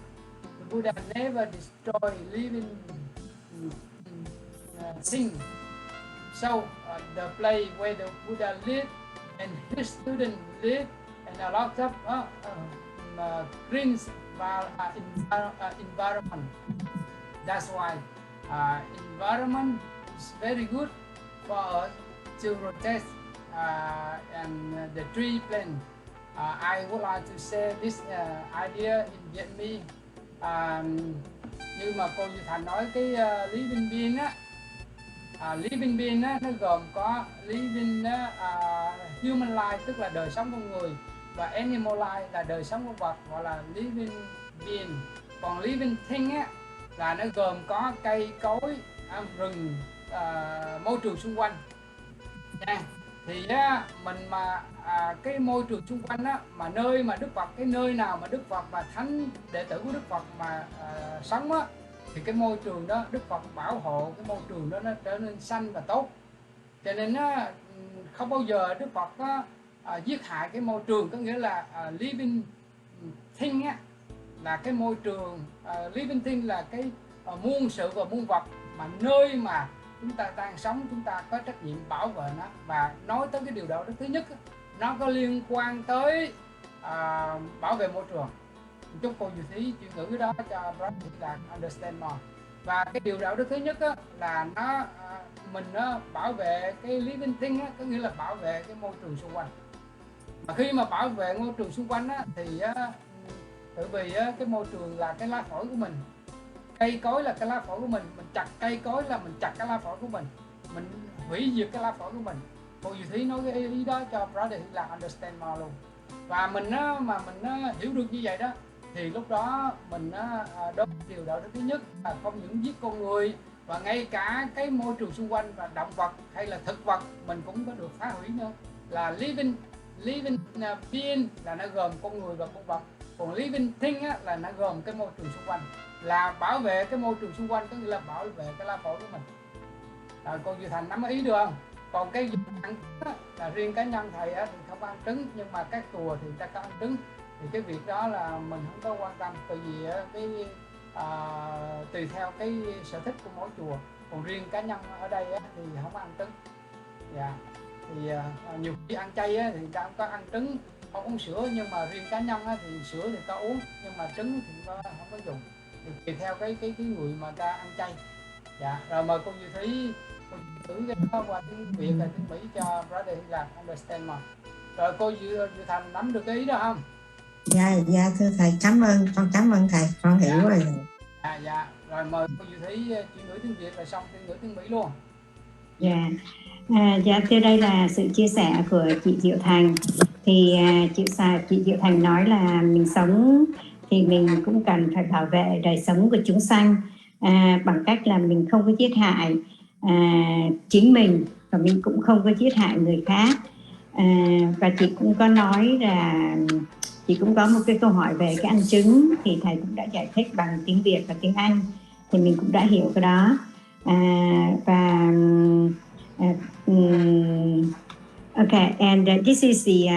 the Buddha never destroy living thing. So the place where the Buddha lived and his students lived, and a lot of green environment. That's why environment is very good for us to protect and the tree plant. I would like to say this idea in Vietnamese. Như mà cô Như Thành nói cái living being á, living being á, nó gồm có living human life, tức là đời sống con người, và animal life là đời sống con vật, gọi là living being. Còn living thing á là nó gồm có cây cối, rừng, môi trường xung quanh nha. Thì mình mà cái môi trường xung quanh á, mà nơi mà Đức Phật, cái nơi nào mà Đức Phật và thánh đệ tử của Đức Phật mà sống á, thì cái môi trường đó Đức Phật bảo hộ cái môi trường đó nó trở nên xanh và tốt. Cho nên không bao giờ Đức Phật giết hại cái môi trường, có nghĩa là living thing á, là cái môi trường, living thing là cái muôn sự và muôn vật, mà nơi mà chúng ta đang sống, chúng ta có trách nhiệm bảo vệ nó. Và nói tới cái điều đạo đức thứ nhất, nó có liên quan tới bảo vệ môi trường. Chúc cô Diệu Thí chuyển ngữ cái đó cho Brother là understand more. Và cái điều đạo đức thứ nhất là mình bảo vệ cái living thing, có nghĩa là bảo vệ cái môi trường xung quanh. Mà khi mà bảo vệ môi trường xung quanh thì tự vì cái môi trường là cái lá phổi của mình, cây cối là cái lá phổi của mình chặt cây cối là mình chặt cái lá phổi của mình hủy diệt cái lá phổi của mình. Cô Diệu Thí nói cái ý đó cho Brother là understand more luôn. Và mình mà mình hiểu được như vậy đó, thì lúc đó mình đối điều đạo đức thứ nhất là không những giết con người, và ngay cả cái môi trường xung quanh và động vật hay là thực vật mình cũng có được phá hủy nữa. Là living being là nó gồm con người và con vật, còn living thing là nó gồm cái môi trường xung quanh là bảo vệ cái môi trường xung quanh, có nghĩa là bảo vệ cái lá phổi của mình. Rồi cô Duy Thành nắm ý được không? Còn cái ăn là riêng cá nhân thầy thì không ăn trứng, nhưng mà các chùa thì người ta có ăn trứng, thì cái việc đó là mình không có quan tâm, tại vì tùy theo cái sở thích của mỗi chùa. Còn riêng cá nhân ở đây thì không ăn trứng. Dạ. Thì nhiều khi ăn chay thì người ta không có ăn trứng, không uống sữa, nhưng mà riêng cá nhân thì sữa thì có uống, nhưng mà trứng thì không có dùng. Thì tùy theo cái người mà ta ăn chay. Dạ. Rồi mời cô Duy Thúy thử cái đó qua tiếng Việt và tiếng Mỹ cho brother Hy Lạp understand mà. Rồi cô Duy Thành nắm được cái ý đó không? Dạ thưa thầy, con cảm ơn thầy, con hiểu rồi. Dạ. Rồi mời cô Duy Thúy chuyển ngữ tiếng Việt rồi xong chuyển ngữ tiếng Mỹ luôn. Dạ thưa, đây là sự chia sẻ của chị Diệu Thành. Thì chị Diệu Thành nói là mình sống thì mình cũng cần phải bảo vệ đời sống của chúng sanh bằng cách là mình không có giết hại chính mình, và mình cũng không có giết hại người khác. Và chị cũng có nói là chị cũng có một cái câu hỏi về cái ăn trứng, thì thầy cũng đã giải thích bằng tiếng Việt và tiếng Anh, thì mình cũng đã hiểu cái đó. Okay, and this is the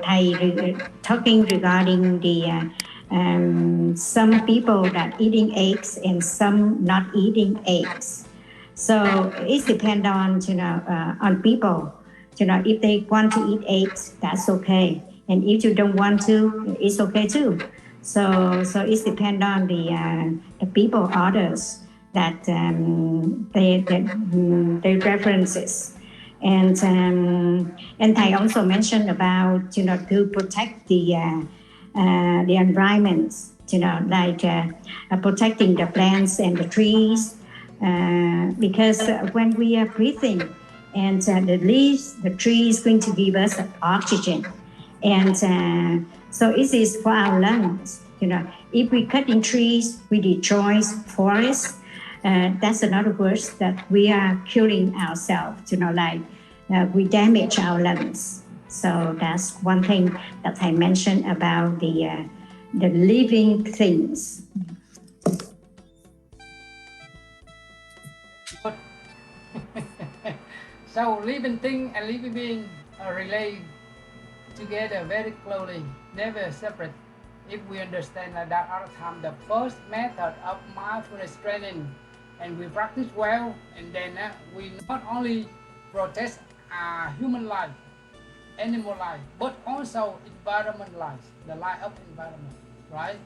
Thai talking regarding the some people that eating eggs and some not eating eggs. So it depends on on people. If they want to eat eggs, that's okay, and if you don't want to, it's okay too. So it depends on the people, others that their preferences. And Thai also mentioned about to protect the environment, like protecting the plants and the trees, because when we are breathing, and the leaves, the tree is going to give us oxygen, and so it is for our lungs. If we cut in trees, we destroy forests. That's another words that we are killing ourselves. We damage our lungs. So that's one thing that I mentioned about the living things. So living thing and living being are related together very closely, never separate. If we understand that all the time, the first method of mindfulness training, and we practice well, and then we not only protect human life, animal life, but also environment life, the life of environment, right?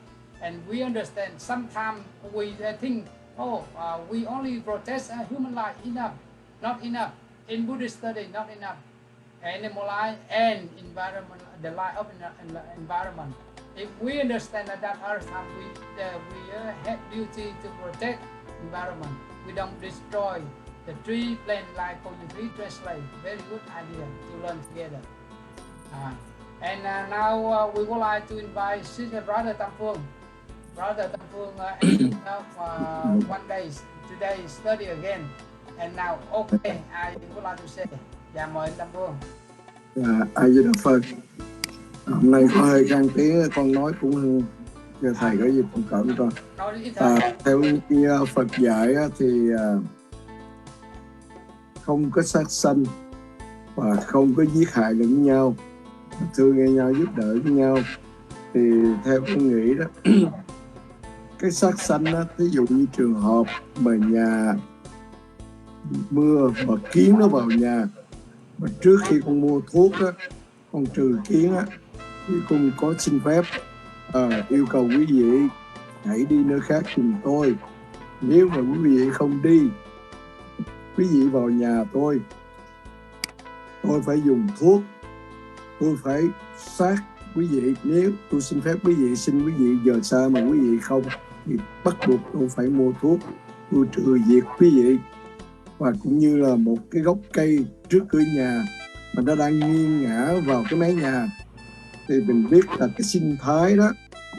And we understand sometimes we think, we only protect human life enough, not enough. In Buddhist study, not enough. Animal life and environment, the life of environment. If we understand that all the time, we have duty to protect environment. We don't destroy the tree, plant, like Koyuthi translate. Very good idea to learn together. And now we would like to invite Sister Brother Tam Phương. Brother Tam Phương, one day today study again. And now, okay, I would like to say. Dạ, mời anh Tam Phương. A Di Đà Phật. Hôm nay có hơi khang tiếng, con nói cũng cho thầy có gì thông cảm cho. Theo như Phật dạy thì không có sát sanh và không có giết hại lẫn nhau, thương yêu nhau, giúp đỡ với nhau. Thì theo con nghĩ đó, cái sát sanh đó, ví dụ như trường hợp mà nhà mưa và kiến nó vào nhà, mà trước khi con mua thuốc á, con trừ kiến á, thì con có xin phép yêu cầu quý vị hãy đi nơi khác giùm tôi. Nếu mà quý vị không đi, quý vị vào nhà tôi phải dùng thuốc, tôi phải sát quý vị. Nếu tôi xin phép quý vị, xin quý vị giờ xa mà quý vị không, thì bắt buộc tôi phải mua thuốc, tôi trừ diệt quý vị. Và cũng như là một cái gốc cây trước cửa nhà mà nó đang nghiêng ngã vào cái mái nhà, thì mình biết là cái sinh thái đó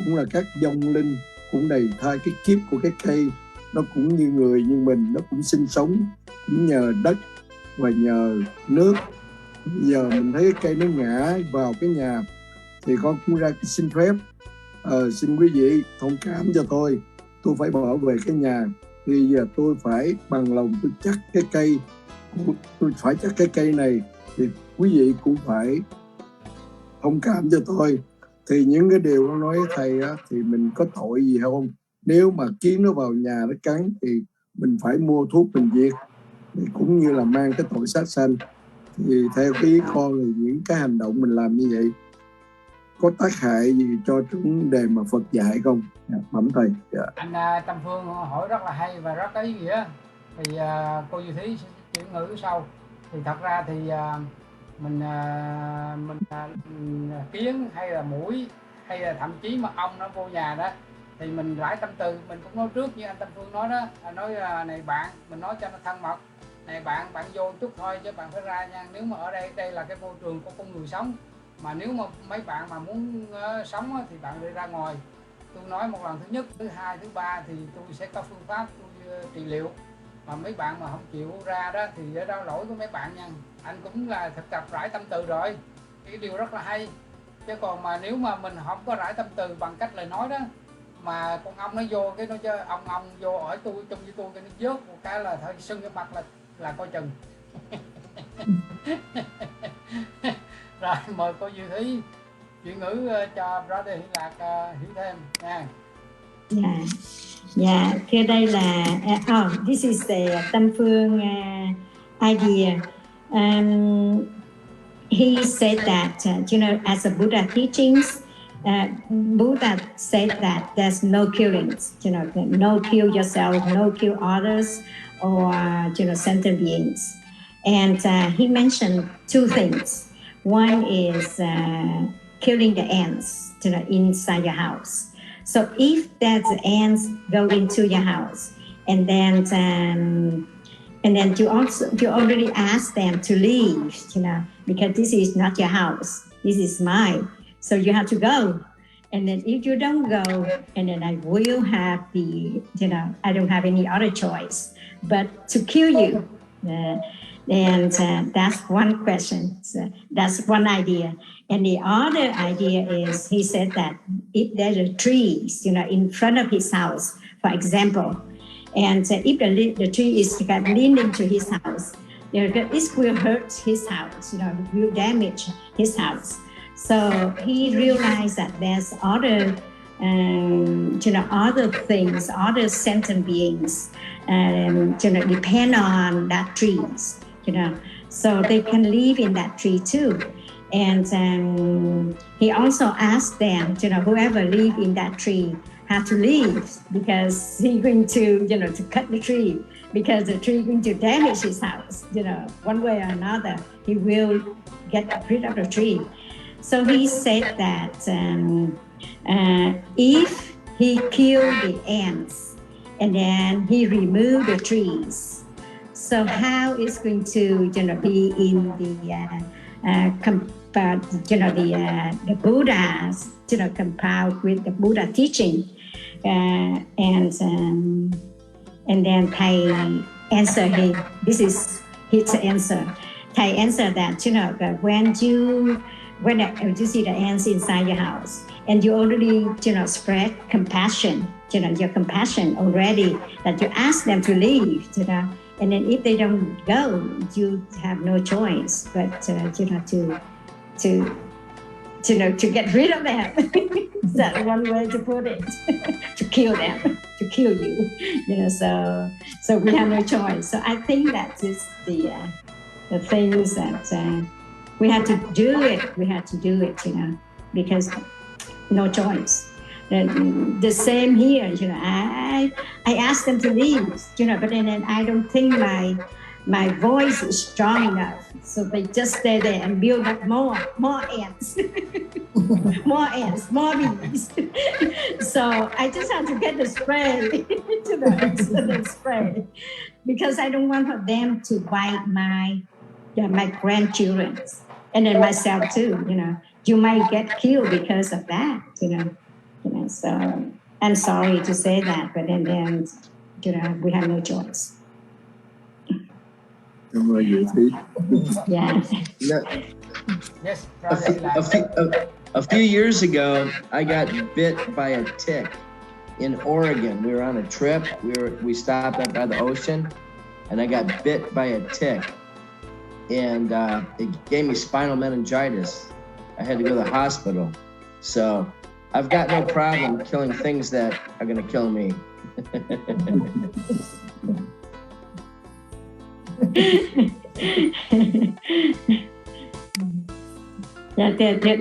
cũng là các vong linh cũng đầy thai cái kiếp của cái cây. Nó cũng như người như mình, nó cũng sinh sống cũng nhờ đất và nhờ nước. Bây giờ mình thấy cái cây nó ngã vào cái nhà thì con cũng ra cái xin phép xin quý vị thông cảm cho tôi phải bảo vệ cái nhà, thì giờ tôi phải bằng lòng tôi chặt cái cây, tôi phải chặt cái cây này, thì quý vị cũng phải thông cảm cho tôi. Thì những cái điều nó nói thầy á, thì mình có tội gì không? Nếu mà kiến nó vào nhà nó cắn thì mình phải mua thuốc mình diệt, cũng như là mang cái tội sát sanh. Thì theo cái ý con thì những cái hành động mình làm như vậy có tác hại gì cho chúng đề mà Phật dạy không? Bẩm thầy. Anh Tâm Phương hỏi rất là hay và rất có ý nghĩa. Thì cô Duy Thí sẽ chuyển ngữ sau. Thì thật ra thì mình kiến hay là muỗi hay là thậm chí mà ong nó vô nhà đó, thì mình rải tâm từ. Mình cũng nói trước như anh Tâm Phương nói đó, nói này bạn, mình nói cho nó thân mật, này bạn vô chút thôi chứ bạn phải ra nha. Nếu mà ở đây là cái môi trường của con người sống, mà nếu mà mấy bạn mà muốn sống thì bạn đi ra ngoài. Tôi nói một lần thứ nhất, thứ hai, thứ ba thì tôi sẽ có phương pháp tôi trị liệu. Mà mấy bạn mà không chịu ra đó thì đó lỗi của mấy bạn nha. Anh cũng là thực tập rải tâm từ rồi, cái điều rất là hay. Chứ còn mà nếu mà mình không có rải tâm từ bằng cách lời nói đó, mà con ong nó vô cái nó chơi ong vô ở tôi chung với tôi, cái nó vớt một cái là thôi sưng cái mặt là coi chừng. Rồi mời cô Duy Thí chuyển ngữ cho brother Hy Lạc hiểu thêm nha. Dạ, thưa đây là this is the Tâm Phương idea. He said that as a Buddha teachings, Buddha said that there's no killings, no kill yourself, no kill others, or sentient beings. And he mentioned two things. One is killing the ants, inside your house. So if that ants go into your house, and then you already ask them to leave, because this is not your house, this is mine. So you have to go. And then if you don't go, and then I will have I don't have any other choice but to kill you. And that's one question. So that's one idea. And the other idea is, he said that if there are trees, in front of his house, for example, and if the tree is leaning to his house, it will hurt his house, it will damage his house. So he realized that there's other, other things, other sentient beings, depend on that trees, so they can live in that tree too. And he also asked them, whoever live in that tree have to leave, because he's going to, to cut the tree, because the tree is going to damage his house, one way or another. He will get rid of the tree. So he said that if he killed the ants and then he removed the trees, so how it's going to, be in the Buddha's, compiled with the Buddha teaching, and then Thầy answer him. This is his answer. Thầy answer that, that when you see the ants inside your house, and you already, spread compassion, your compassion already, that you ask them to leave, and then if they don't go, you have no choice but, to get rid of them. That's one way to put it. To kill them, to kill you. So we have no choice. So I think that is the things that we have to do it. We have to do it, because no choice. The same here, I asked them to leave, but then I don't think my voice is strong enough. So they just stay there and build up more ants, more ants, more bees. So I just have to get the spray, the spray, because I don't want for them to bite my grandchildren, and then myself too. You might get killed because of that. So I'm sorry to say that, but then we have no choice. Yeah. Yes, A few years ago, I got bit by a tick in Oregon. We were on a trip. We stopped up by the ocean, and I got bit by a tick, and it gave me spinal meningitis. I had to go to the hospital. So I've got no problem killing things that are going to kill me.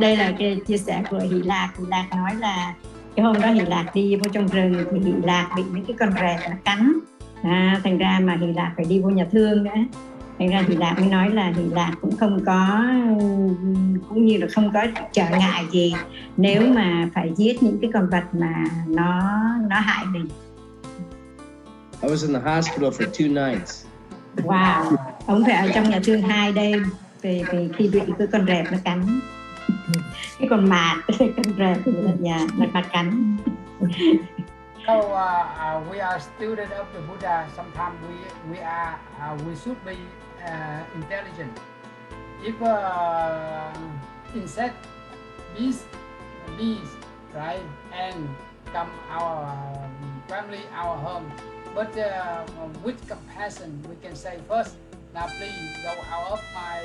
Đây là cái chia sẻ của Hy Lạc. Hy Lạc nói là cái hôm đó Hy Lạc đi vô trong rừng thì Hy Lạc bị những cái con rệp nó cắn, thành ra mà Hy Lạc phải đi vô nhà thương nữa. Thành ra Hy Lạc mới nói là Hy Lạc cũng không có, cũng như là không có trở ngại gì nếu mà phải giết những cái con vật mà nó hại mình. I was in the hospital for 2 nights. Wow, ông phải ở trong nhà thương 2 đêm vì khi bị cái con rệp nó cắn. Cái con mạt, cái con rệp nó cắn. So we are students of the Buddha. Sometimes we should be intelligent. If insect, bees, right, and come our family, our home, but with compassion, we can say first, now please go out of my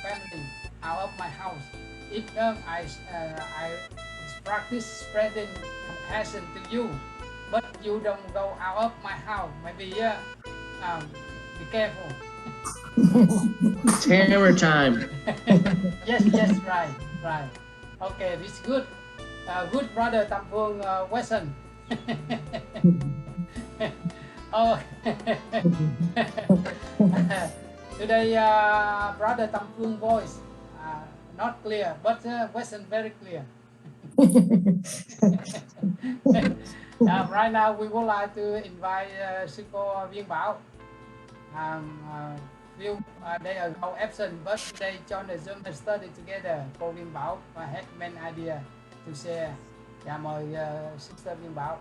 family, out of my house. If I practice spreading compassion to you, but you don't go out of my house, maybe be careful. It's hammer time. Yes, right. Okay, this is good. Good brother Tam Phương Wesson. Oh. Today brother Tam Phương voice not clear, but Wesson very clear. Right now we would like to invite sư cô Viên Bảo. They are go absent, but they join the Zoom and study together. Cô Viên Bảo had many idea to share. Dạ mời Sister Viên Bảo.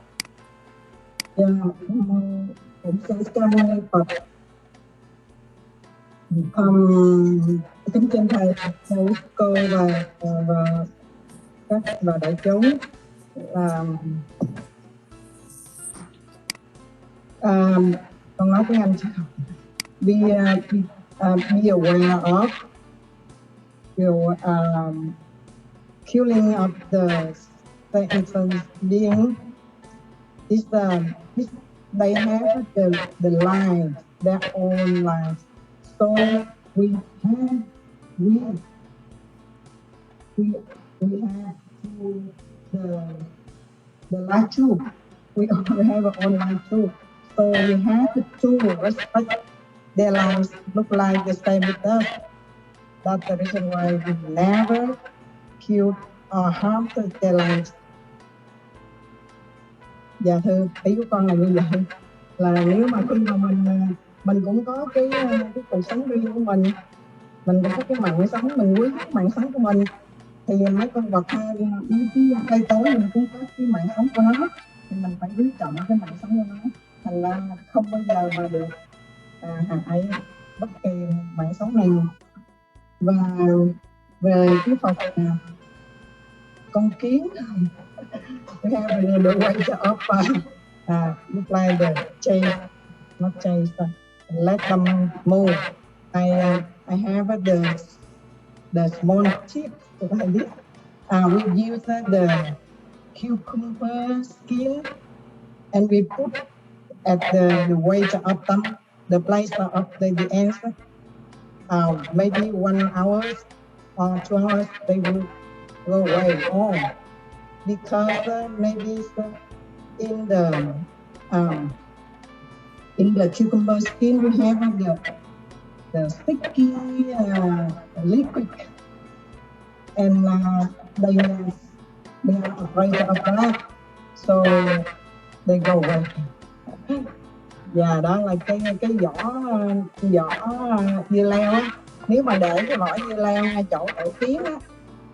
Dạ, cũng xin cảm ơn Phật. Kính chân thầy, cô và các bà đại chúng, con nói tiếng Anh chứ không. Be aware of your killing of the sentient being. They have the life, their own life. So we have the life too. We all have our own life too. So we have to respect their lives look like the same with us. That's the reason why we never kill or harm their lives. Dạ thưa, ý của con là như vậy. Là nếu mà khi mà mình cũng có cái cuộc sống riêng của mình cũng có cái mạng sống, mình quý cái mạng sống của mình, thì mấy con vật hay mấy cái cây cối mình cũng có cái mạng sống của nó, thì mình phải quý trọng cái mạng sống của nó. Thành ra không bao giờ mà được hại bất kỳ mạng sống nào. Và về cái Phật con kiến, we have the way of look like the change, not change, let them move. I have the small chip like this. We use the cucumber skin and we put at the weight of them, the place of the answer. Maybe 1 hour or 2 hours they will go away home, because maybe in the cucumber skin we have the sticky liquid, and they are afraid of that, so they go away. Và đó là cái vỏ dưa leo á. Nếu mà để cái vỏ dưa leo ngay chỗ ổ kiến á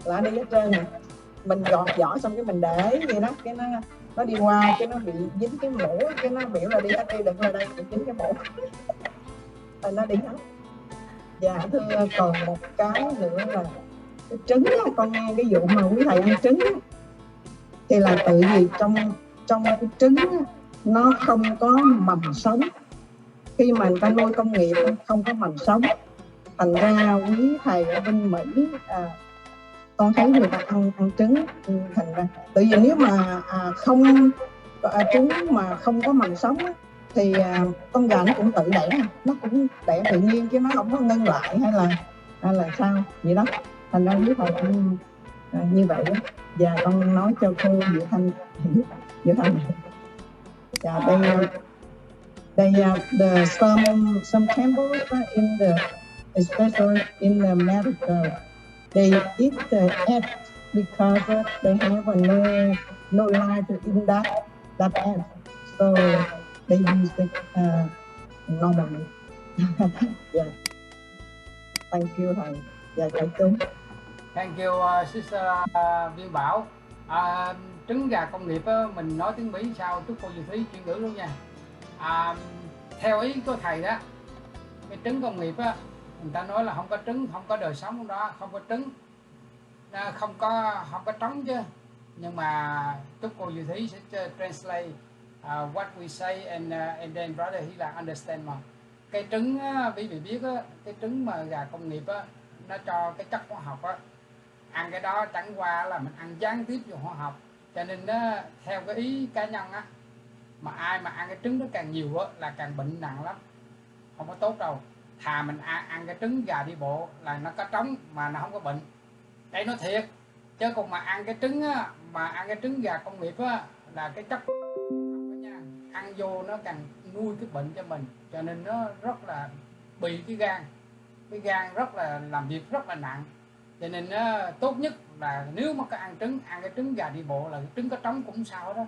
là đi hết trơn rồi. Mình gọt vỏ xong cái mình để vậy đó, cái nó đi qua, cái nó bị dính cái mũ, cái nó biểu là đi hết đi, đừng ra đây bị dính cái mũ. Rồi nó đi hết. Dạ thưa, còn một cái nữa là cái trứng á, con nghe cái vụ mà quý thầy ăn trứng á, thì là tự vì trong cái trứng á, nó không có mầm sống. Khi mà người ta nuôi công nghiệp không có mầm sống, thành ra quý thầy ở bên Mỹ con thấy người ta ăn trứng, thành ra tự vì nếu mà trứng mà không có mầm sống á, thì con gà nó cũng tự đẻ, nó cũng đẻ tự nhiên chứ nó không có ngưng lại hay là sao vậy đó. Thành ra quý thầy ăn như vậy đó. Và con nói cho cô Diệu Thanh hiểu. Dạ, they the some temples in the, especially in the medical, they eat the egg because they have no life in that egg, so they use it normally. Yeah. Thank you thầy. Dạ, chào chúng. Thank you sister Viên Bảo. Trứng gà công nghiệp á, mình nói tiếng Mỹ sao chúc cô Diệu Thúy chuyển ngữ luôn nha. Theo ý của thầy đó, cái trứng công nghiệp á, người ta nói là không có trứng, không có đời sống trong đó, không có trứng, không có trống chứ. Nhưng mà chúc cô Diệu Thúy sẽ translate what we say and then brother Hy understand mà. Cái trứng á, quý vị biết á, cái trứng mà gà công nghiệp á, nó cho cái chất hóa học á, ăn cái đó chẳng qua là mình ăn gián tiếp vô hóa học. Cho nên á, theo cái ý cá nhân á, mà ai mà ăn cái trứng đó càng nhiều á, là càng bệnh nặng lắm, không có tốt đâu. Thà mình ăn cái trứng gà đi bộ là nó có trống mà nó không có bệnh. Đây nói thiệt, chứ còn mà ăn cái trứng á, mà ăn cái trứng gà công nghiệp á, là cái chất nha, ăn vô nó càng nuôi cái bệnh cho mình. Cho nên nó rất là bị cái gan rất là làm việc rất là nặng. Cho nên tốt nhất là nếu mà có ăn cái trứng gà đi bộ là trứng có trống cũng sao đó,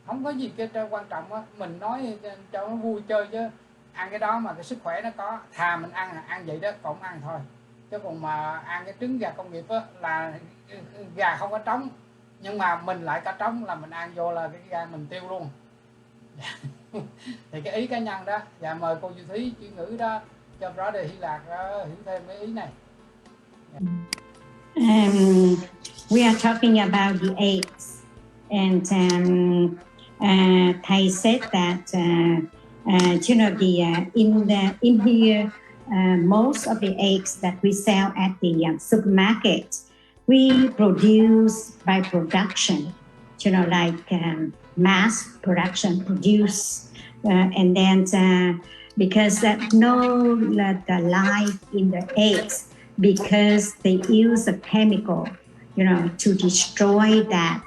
không có gì cái quan trọng á. Mình nói cho nó vui chơi chứ ăn cái đó mà cái sức khỏe nó có, thà mình ăn vậy đó còn ăn thôi. Chứ còn mà ăn cái trứng gà công nghiệp á, là gà không có trống nhưng mà mình lại có trống, là mình ăn vô là cái gan mình tiêu luôn. Thì cái ý cá nhân đó. Và mời cô Diệu Thúy chuyển ngữ đó cho brother Hy hiểu thêm cái ý này. We are talking about the eggs, and Thầy said that you know in here most of the eggs that we sell at the supermarket we produce by production, you know, like mass production produce, and then because no the life in the eggs, because they use a chemical, you know, to destroy that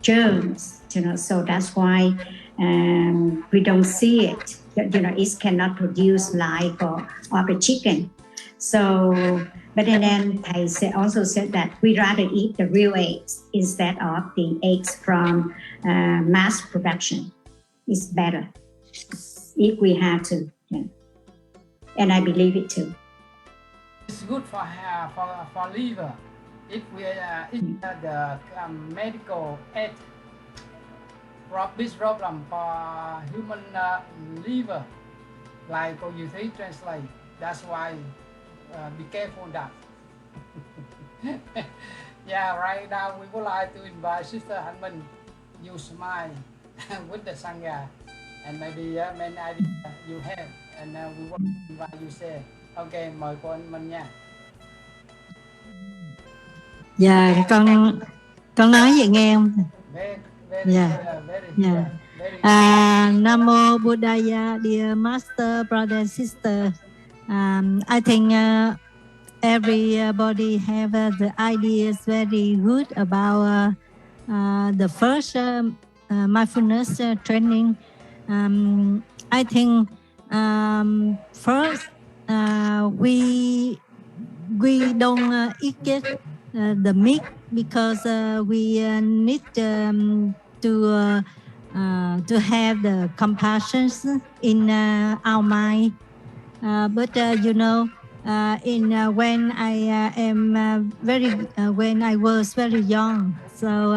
germs, you know, so that's why we don't see it, you know, it cannot produce life of a chicken. So, but then Thầy also said that we rather eat the real eggs instead of the eggs from mass production. It's better if we have to, yeah. And I believe it too. It's good for liver. If we eat the medical aid, this problem for human liver, like you say, translate. That's why be careful that. Yeah, right now we would like to invite Sister Hạnh Minh. You smile with the sangha, and maybe many ideas you have, and we want to invite you say. Okay, mời cô Hạnh Minh nha. Dạ, con nói vậy nghe không? Dạ. Nam mô Buddhaya, dear master, brother and sister. I think everybody have the ideas very good about the first mindfulness training. I think first we don't eat the meat because we need to have the compassion in our mind. But you know, when I when I was very young, so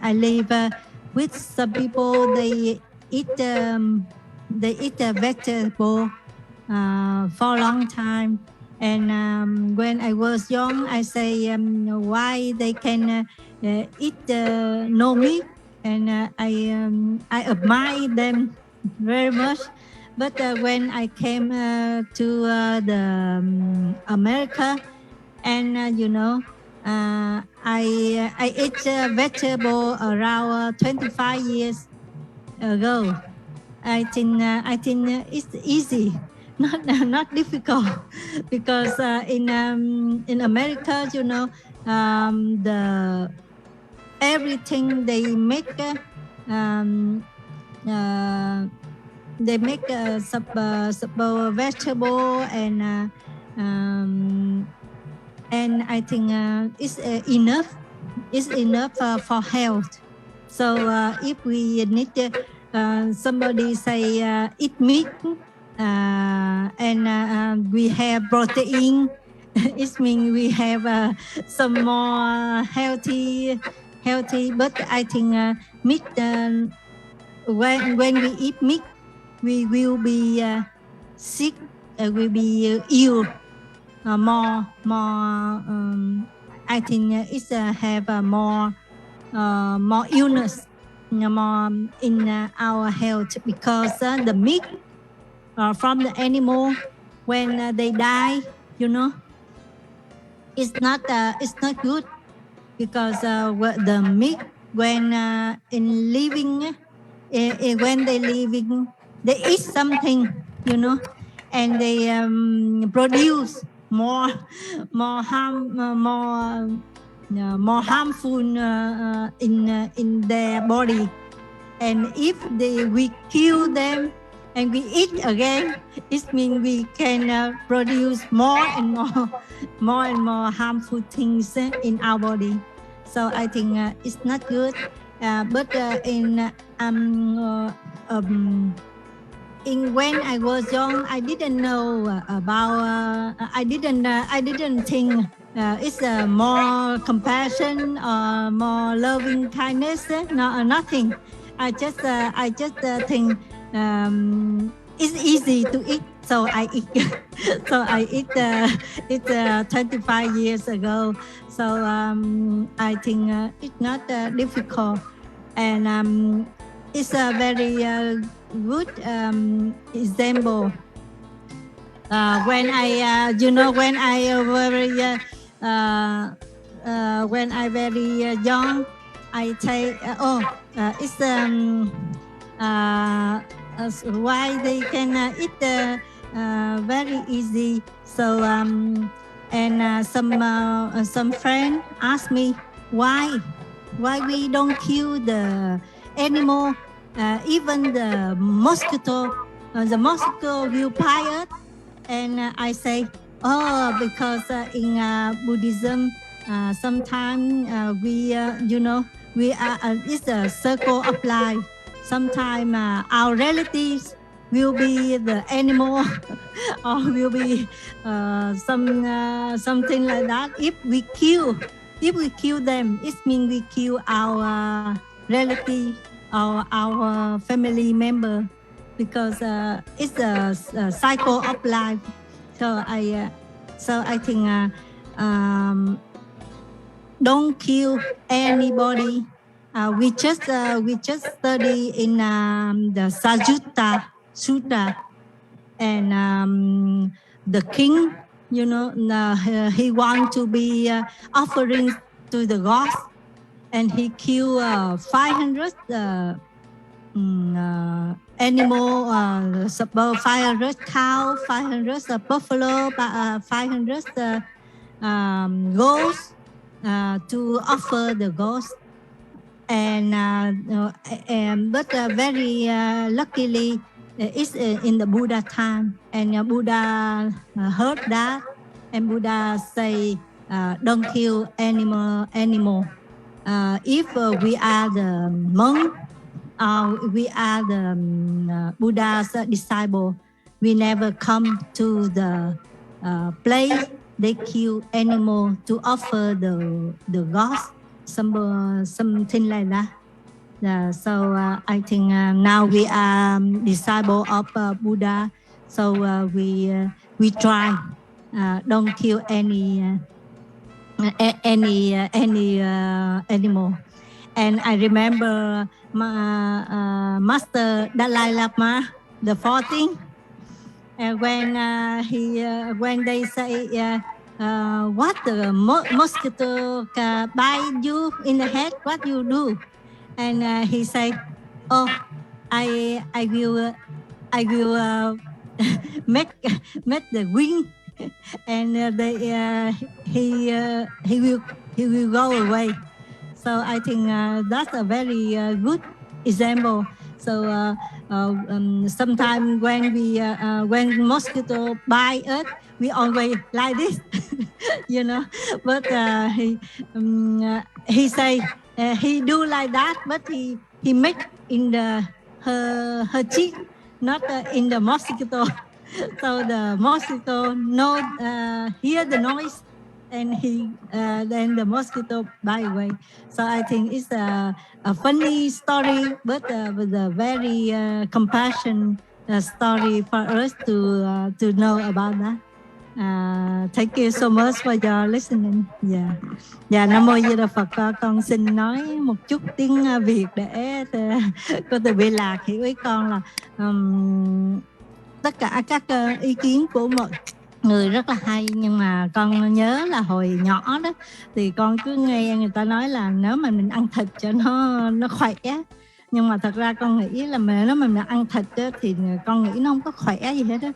I live with some people. They eat a vegetable for a long time, And when I was young, I say why they can eat no meat, and I admire them very much. But when I came to the America, and you know, I ate vegetable around 25 years ago. I think it's easy, not difficult, because in America, you know, the everything they make vegetable, and I think it's enough. It's enough for health. So if we need somebody say eat meat, and we have protein, it means we have some more healthy. But I think meat, when we eat meat, we will be sick, will be ill more. I think it's have more illness, more in our health, because the meat from the animal, when they die, you know, it's not good, because the meat, when in living, when they living, they eat something, you know, and they produce more harmful in their body. And if we kill them and we eat again, it means we can produce more and more harmful things in our body. So I think it's not good. But in when I was young, I didn't know about. I didn't think it's more compassion or more loving kindness. No, nothing. I just think it's easy to eat, so I eat. So I eat it 25 years ago. So I think it's not difficult, and it's a very good example. When I, when I very young, I take it's why they can eat very easy. So and some friend asked me why we don't kill the animal, even the mosquito will bite us. And I say, because in Buddhism, sometimes we are, it's a circle of life. Sometimes our relatives will be the animal, or will be something like that. If we kill them, it means we kill our relative or our family member, because it's a cycle of life. So I think don't kill anybody. We just study in the Sajutta Sutta, and the king, he want to be offering to the gods, and he killed 500 animal, about 500 cow, 500 buffalo, 500 goats to offer the gods. But very luckily, it's in the Buddha time, and Buddha heard that, and Buddha say, don't kill animal. If we are the monk, we are the Buddha's disciple, we never come to the place they kill animal to offer the gods, something like that. So I think now we are disciple of Buddha, so we try don't kill any animal. And I remember Master Dalai Lama, the 14th, when they say what the mosquito bite you in the head, what you do? And he said, "Oh, I will make the wing, and he will go away." So I think that's a very good example. So sometimes when mosquito bite us, we always like this, you know. But he say he do like that, but he make in her cheek, not in the mosquito. So the mosquito hear the noise, and then the mosquito bite away. So I think it's a funny story, but with a very compassion story for us to know about that. Thank you so much for your listening. Dạ, Nam Mô Di Đà Phật. Con xin nói một chút tiếng Việt để cô Từ Bi Lạc hiểu ý con là tất cả các ý kiến của mọi người rất là hay, nhưng mà con nhớ là hồi nhỏ đó thì con cứ nghe người ta nói là nếu mà mình ăn thịt cho nó khỏe, nhưng mà thật ra con nghĩ là nếu mà mình ăn thịt đó, thì con nghĩ nó không có khỏe gì hết á.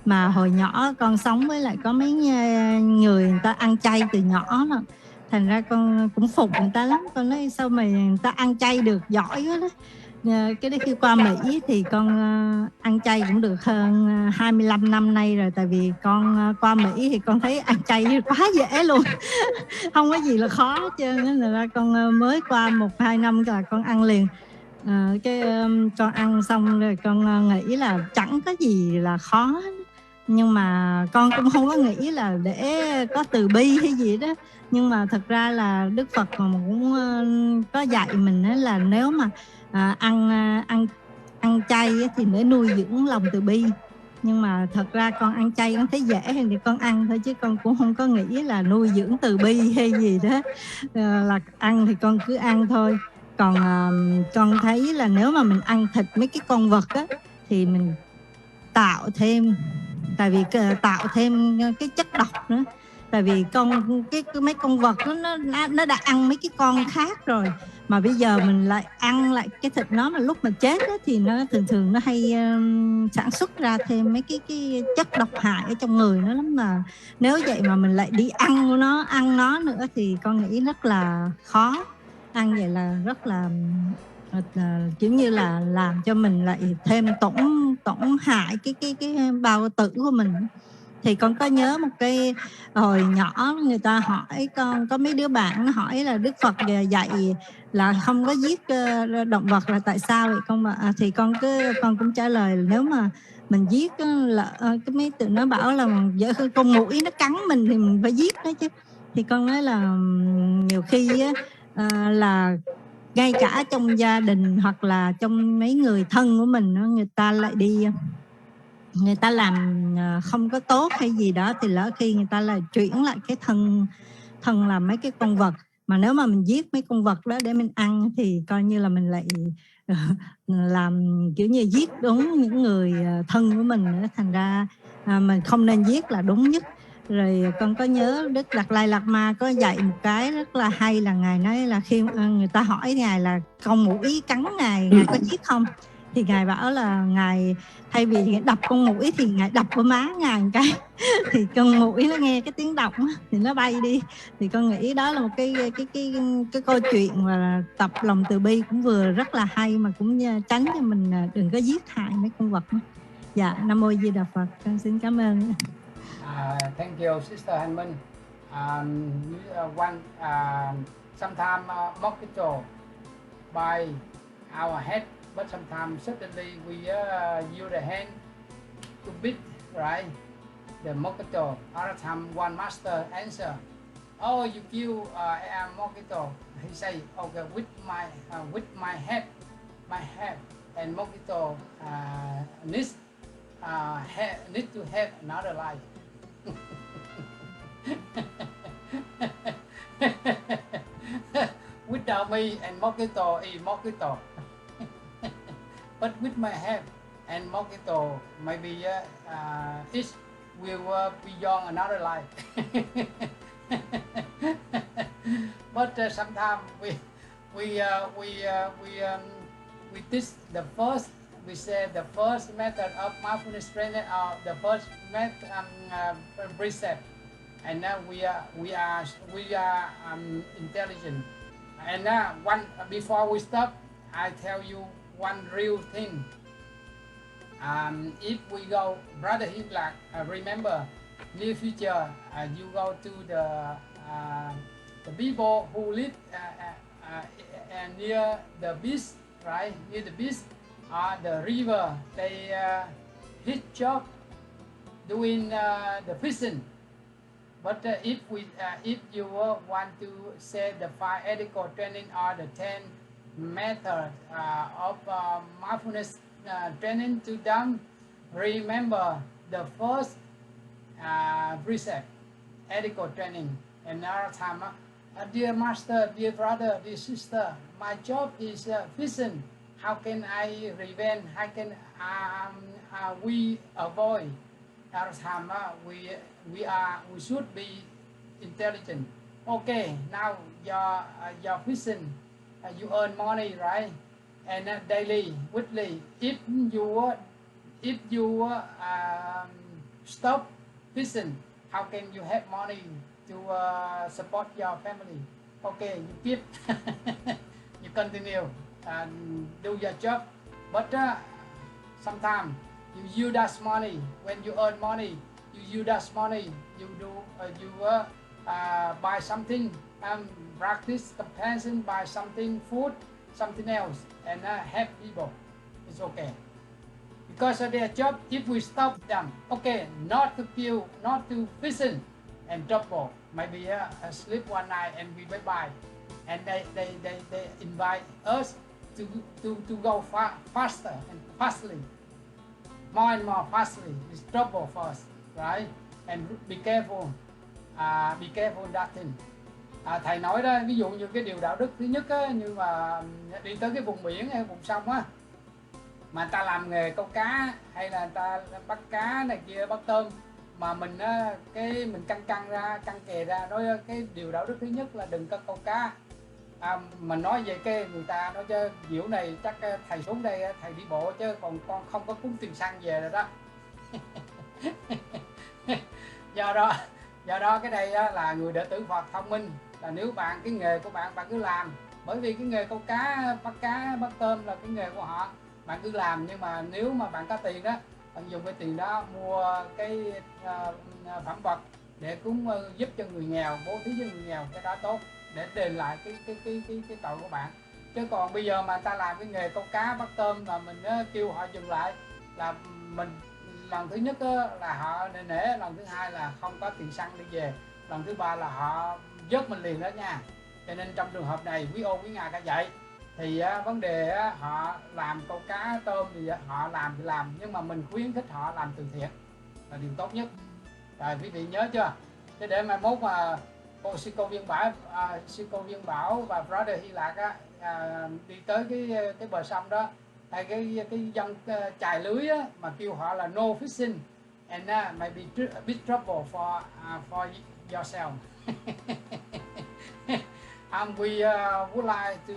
Mà hồi nhỏ con sống với lại có mấy người ta ăn chay từ nhỏ đó, thành ra con cũng phục người ta lắm. Con nói sao mà người ta ăn chay được, giỏi quá đó. Cái đấy khi qua Mỹ thì con ăn chay cũng được hơn 25 năm nay rồi. Tại vì con qua Mỹ thì con thấy ăn chay quá dễ luôn. Không có gì là khó hết trơn. Nên là con mới qua 1-2 năm là con ăn liền. Con ăn xong rồi con nghĩ là chẳng có gì là khó. Nhưng mà con cũng không có nghĩ là để có từ bi hay gì đó. Nhưng mà thật ra là Đức Phật cũng có dạy mình là nếu mà ăn chay thì để nuôi dưỡng lòng từ bi. Nhưng mà thật ra con ăn chay con thấy dễ thì con ăn thôi, chứ con cũng không có nghĩ là nuôi dưỡng từ bi hay gì đó. Là ăn thì con cứ ăn thôi. Còn con thấy là nếu mà mình ăn thịt mấy cái con vật á, thì mình tạo thêm, tại vì tạo thêm cái chất độc nữa. Tại vì mấy con vật nó đã ăn mấy cái con khác rồi, mà bây giờ mình lại ăn lại cái thịt nó, mà lúc mà chết đó, thì nó thường nó hay sản xuất ra thêm mấy cái chất độc hại ở trong người nó lắm. Mà nếu vậy mà mình lại đi ăn nó nữa thì con nghĩ rất là khó. Ăn vậy là rất là kiểu như là làm cho mình lại thêm tổn hại cái bao tử của mình. Thì con có nhớ một cái hồi nhỏ người ta hỏi con, có mấy đứa bạn nó hỏi là Đức Phật dạy là không có giết động vật là tại sao vậy con? Thì con cũng trả lời là nếu mà mình giết là cái mấy tụi nó bảo là con muỗi nó cắn mình thì mình phải giết nó chứ. Thì con nói là nhiều khi là ngay cả trong gia đình hoặc là trong mấy người thân của mình, người ta lại người ta làm không có tốt hay gì đó, thì lỡ khi người ta là chuyển lại cái thân làm mấy cái con vật. Mà nếu mà mình giết mấy con vật đó để mình ăn thì coi như là mình lại làm kiểu như giết đúng những người thân của mình nữa. Thành ra mình không nên giết là đúng nhất. Rồi con có nhớ Đức Đạt Lai Lạt Ma có dạy một cái rất là hay, là Ngài nói là khi người ta hỏi Ngài là con muỗi cắn Ngài có giết không? Thì Ngài bảo là Ngài thay vì đập con muỗi thì Ngài đập vào má Ngài một cái. Thì con muỗi nó nghe cái tiếng động thì nó bay đi. Thì con nghĩ đó là một cái câu chuyện mà tập lòng từ bi cũng vừa rất là hay, mà cũng tránh cho mình đừng có giết hại mấy con vật. Dạ, Nam Mô Di Đà Phật. Con xin cảm ơn. Thank you, Sister Hanmin. Sometimes mosquito bite our head, but sometimes suddenly we use the hand to beat, right? The mosquito. Other time, one master answer, "Oh, you kill a mosquito." He say, "Okay, with my head, and mosquito needs to have another life." Without me and mojito is mojito. But with my help and mojito, maybe it will be beyond another life. But sometimes we teach the first. We say the first method of mindfulness training, or the first precept, and now we are intelligent. And before we stop, I tell you one real thing. If we go, Brother Hilak, remember, near future, you go to the people who live near the beach, right? Near the beach or the river, they his job doing the fishing. But if you want to say the 5 ethical training or the 10 method of mindfulness training to them, remember the first precept, ethical training. Another time, dear master, dear brother, dear sister, my job is fishing. How can I prevent? How can we avoid? Another time, we should be intelligent. Okay, now you're fishing, you earn money, right? And daily, weekly. If you stop fishing, how can you have money to support your family? Okay, you keep, you continue and do your job. But sometimes you use that money. When you earn money, you use that money. You buy something, practice compassion, buy something, food, something else, and help people. It's okay. Because of their job, if we stop them, okay, not to kill, not to fishing and trouble, maybe sleep one night and we bye-bye. And they invite us to go faster and fastly, more and more fastly. It's trouble for us, right? And be careful that thing. Thầy nói đó, ví dụ như cái điều đạo đức thứ nhất á, như mà đi tới cái vùng biển hay vùng sông á, mà người ta làm nghề câu cá hay là người ta bắt cá này kia, bắt tôm, mà mình á, mình căng kè ra, nói cái điều đạo đức thứ nhất là đừng có câu cá. Mình nói về cái người ta nói chứ diệu này chắc thầy xuống đây thầy đi bộ chứ còn con không có cúng tiền xăng về rồi đó. do đó cái đây là người đệ tử Phật thông minh, là nếu bạn cái nghề của bạn cứ làm, bởi vì cái nghề câu cá, bắt tôm là cái nghề của họ, bạn cứ làm. Nhưng mà nếu mà bạn có tiền đó, bạn dùng cái tiền đó mua cái phẩm vật để cúng giúp cho người nghèo, bố thí cho người nghèo, cái đó tốt để đền lại cái tội của bạn. Chứ còn bây giờ mà ta làm cái nghề câu cá bắt tôm mà mình kêu họ dừng lại, là mình lần thứ nhất là họ nể, lần thứ hai là không có tiền xăng đi về, lần thứ ba là họ vớt mình liền đó nha. Cho nên trong trường hợp này quý ô quý ngài cả vậy thì vấn đề họ làm câu cá tôm thì họ làm thì làm, nhưng mà mình khuyến khích họ làm từ thiện là điều tốt nhất. Rồi quý vị nhớ chưa? Thế để mai mốt mà sư cô Viên Bảo và Brother Hy Lạc đi tới cái bờ sông đó, hay cái dân chài lưới á, mà kêu họ là no fishing and maybe a big trouble for yourself. We would like to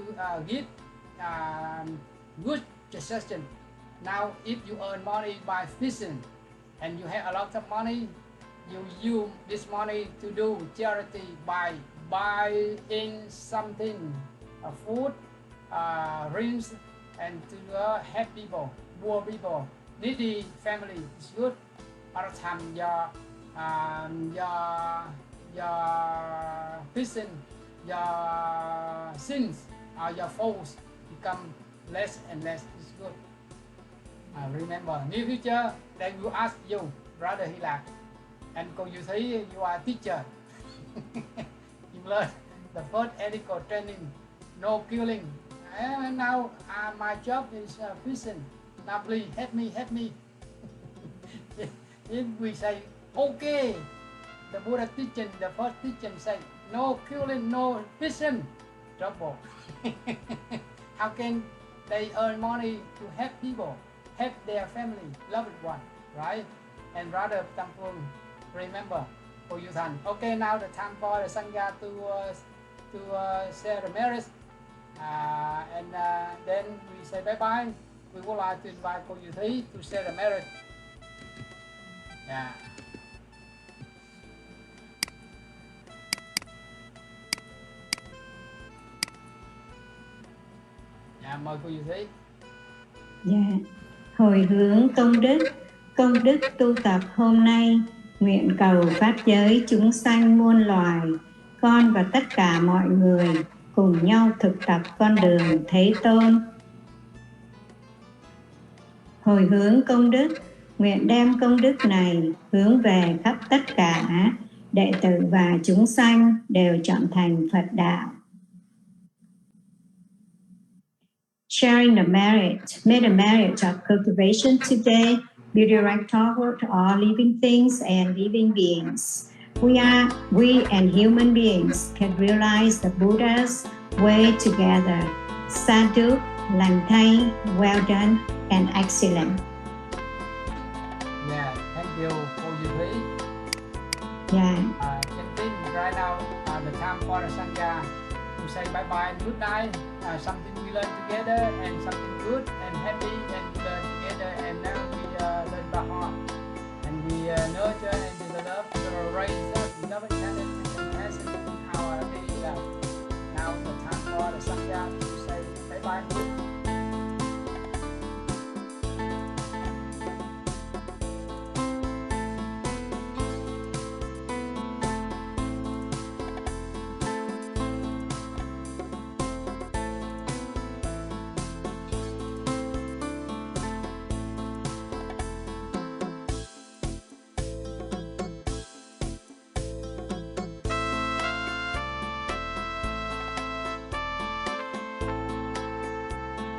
give good suggestion. Now, if you earn money by fishing and you have a lot of money, you use this money to do charity by buying something, food, drinks, and to help people, poor people, needy family. It's good. Other time your fishing, your sins or your faults become less and less. It's good. Remember, near future they will ask you, Brother Hy Lạc and cô Như Thí, you are teacher. You learn the first ethical training, no killing. And now my job is fishing. Now please help me. If we say okay, the Buddha teaching, the first teaching say, no killing, no fishing, trouble. How can they earn money to help people, help their family, loved one, right? And brother Tam Phương, remember, for you Thành. Okay, now the time for the Sangha to share the merits, and then we say bye bye. We would like to invite cô Diệu Thí to share the merit. Yeah. Dạ, mời cô Diệu Thí. Dạ. Hồi hướng công đức tu tập hôm nay, nguyện cầu pháp giới chúng sanh muôn loài, con và tất cả mọi người cùng nhau thực tập con đường Thế Tôn. Hồi hướng công đức, nguyện đem công đức này hướng về khắp tất cả đệ tử và chúng sanh đều chọn thành Phật đạo. Sharing the merit, may the merit of cultivation today be direct toward all living things and living beings. We and human beings can realize the Buddha's way together. Sadhu, lành thay, well done, and excellent. Yeah, thank you, cô Diệu Thí. Yeah. Right now, the time for the Sangha to say bye bye and good night. Something we learn together, and something good and happy, and we learn together, and now we learn by heart, and we nurture and develop, raise up, beloved channel.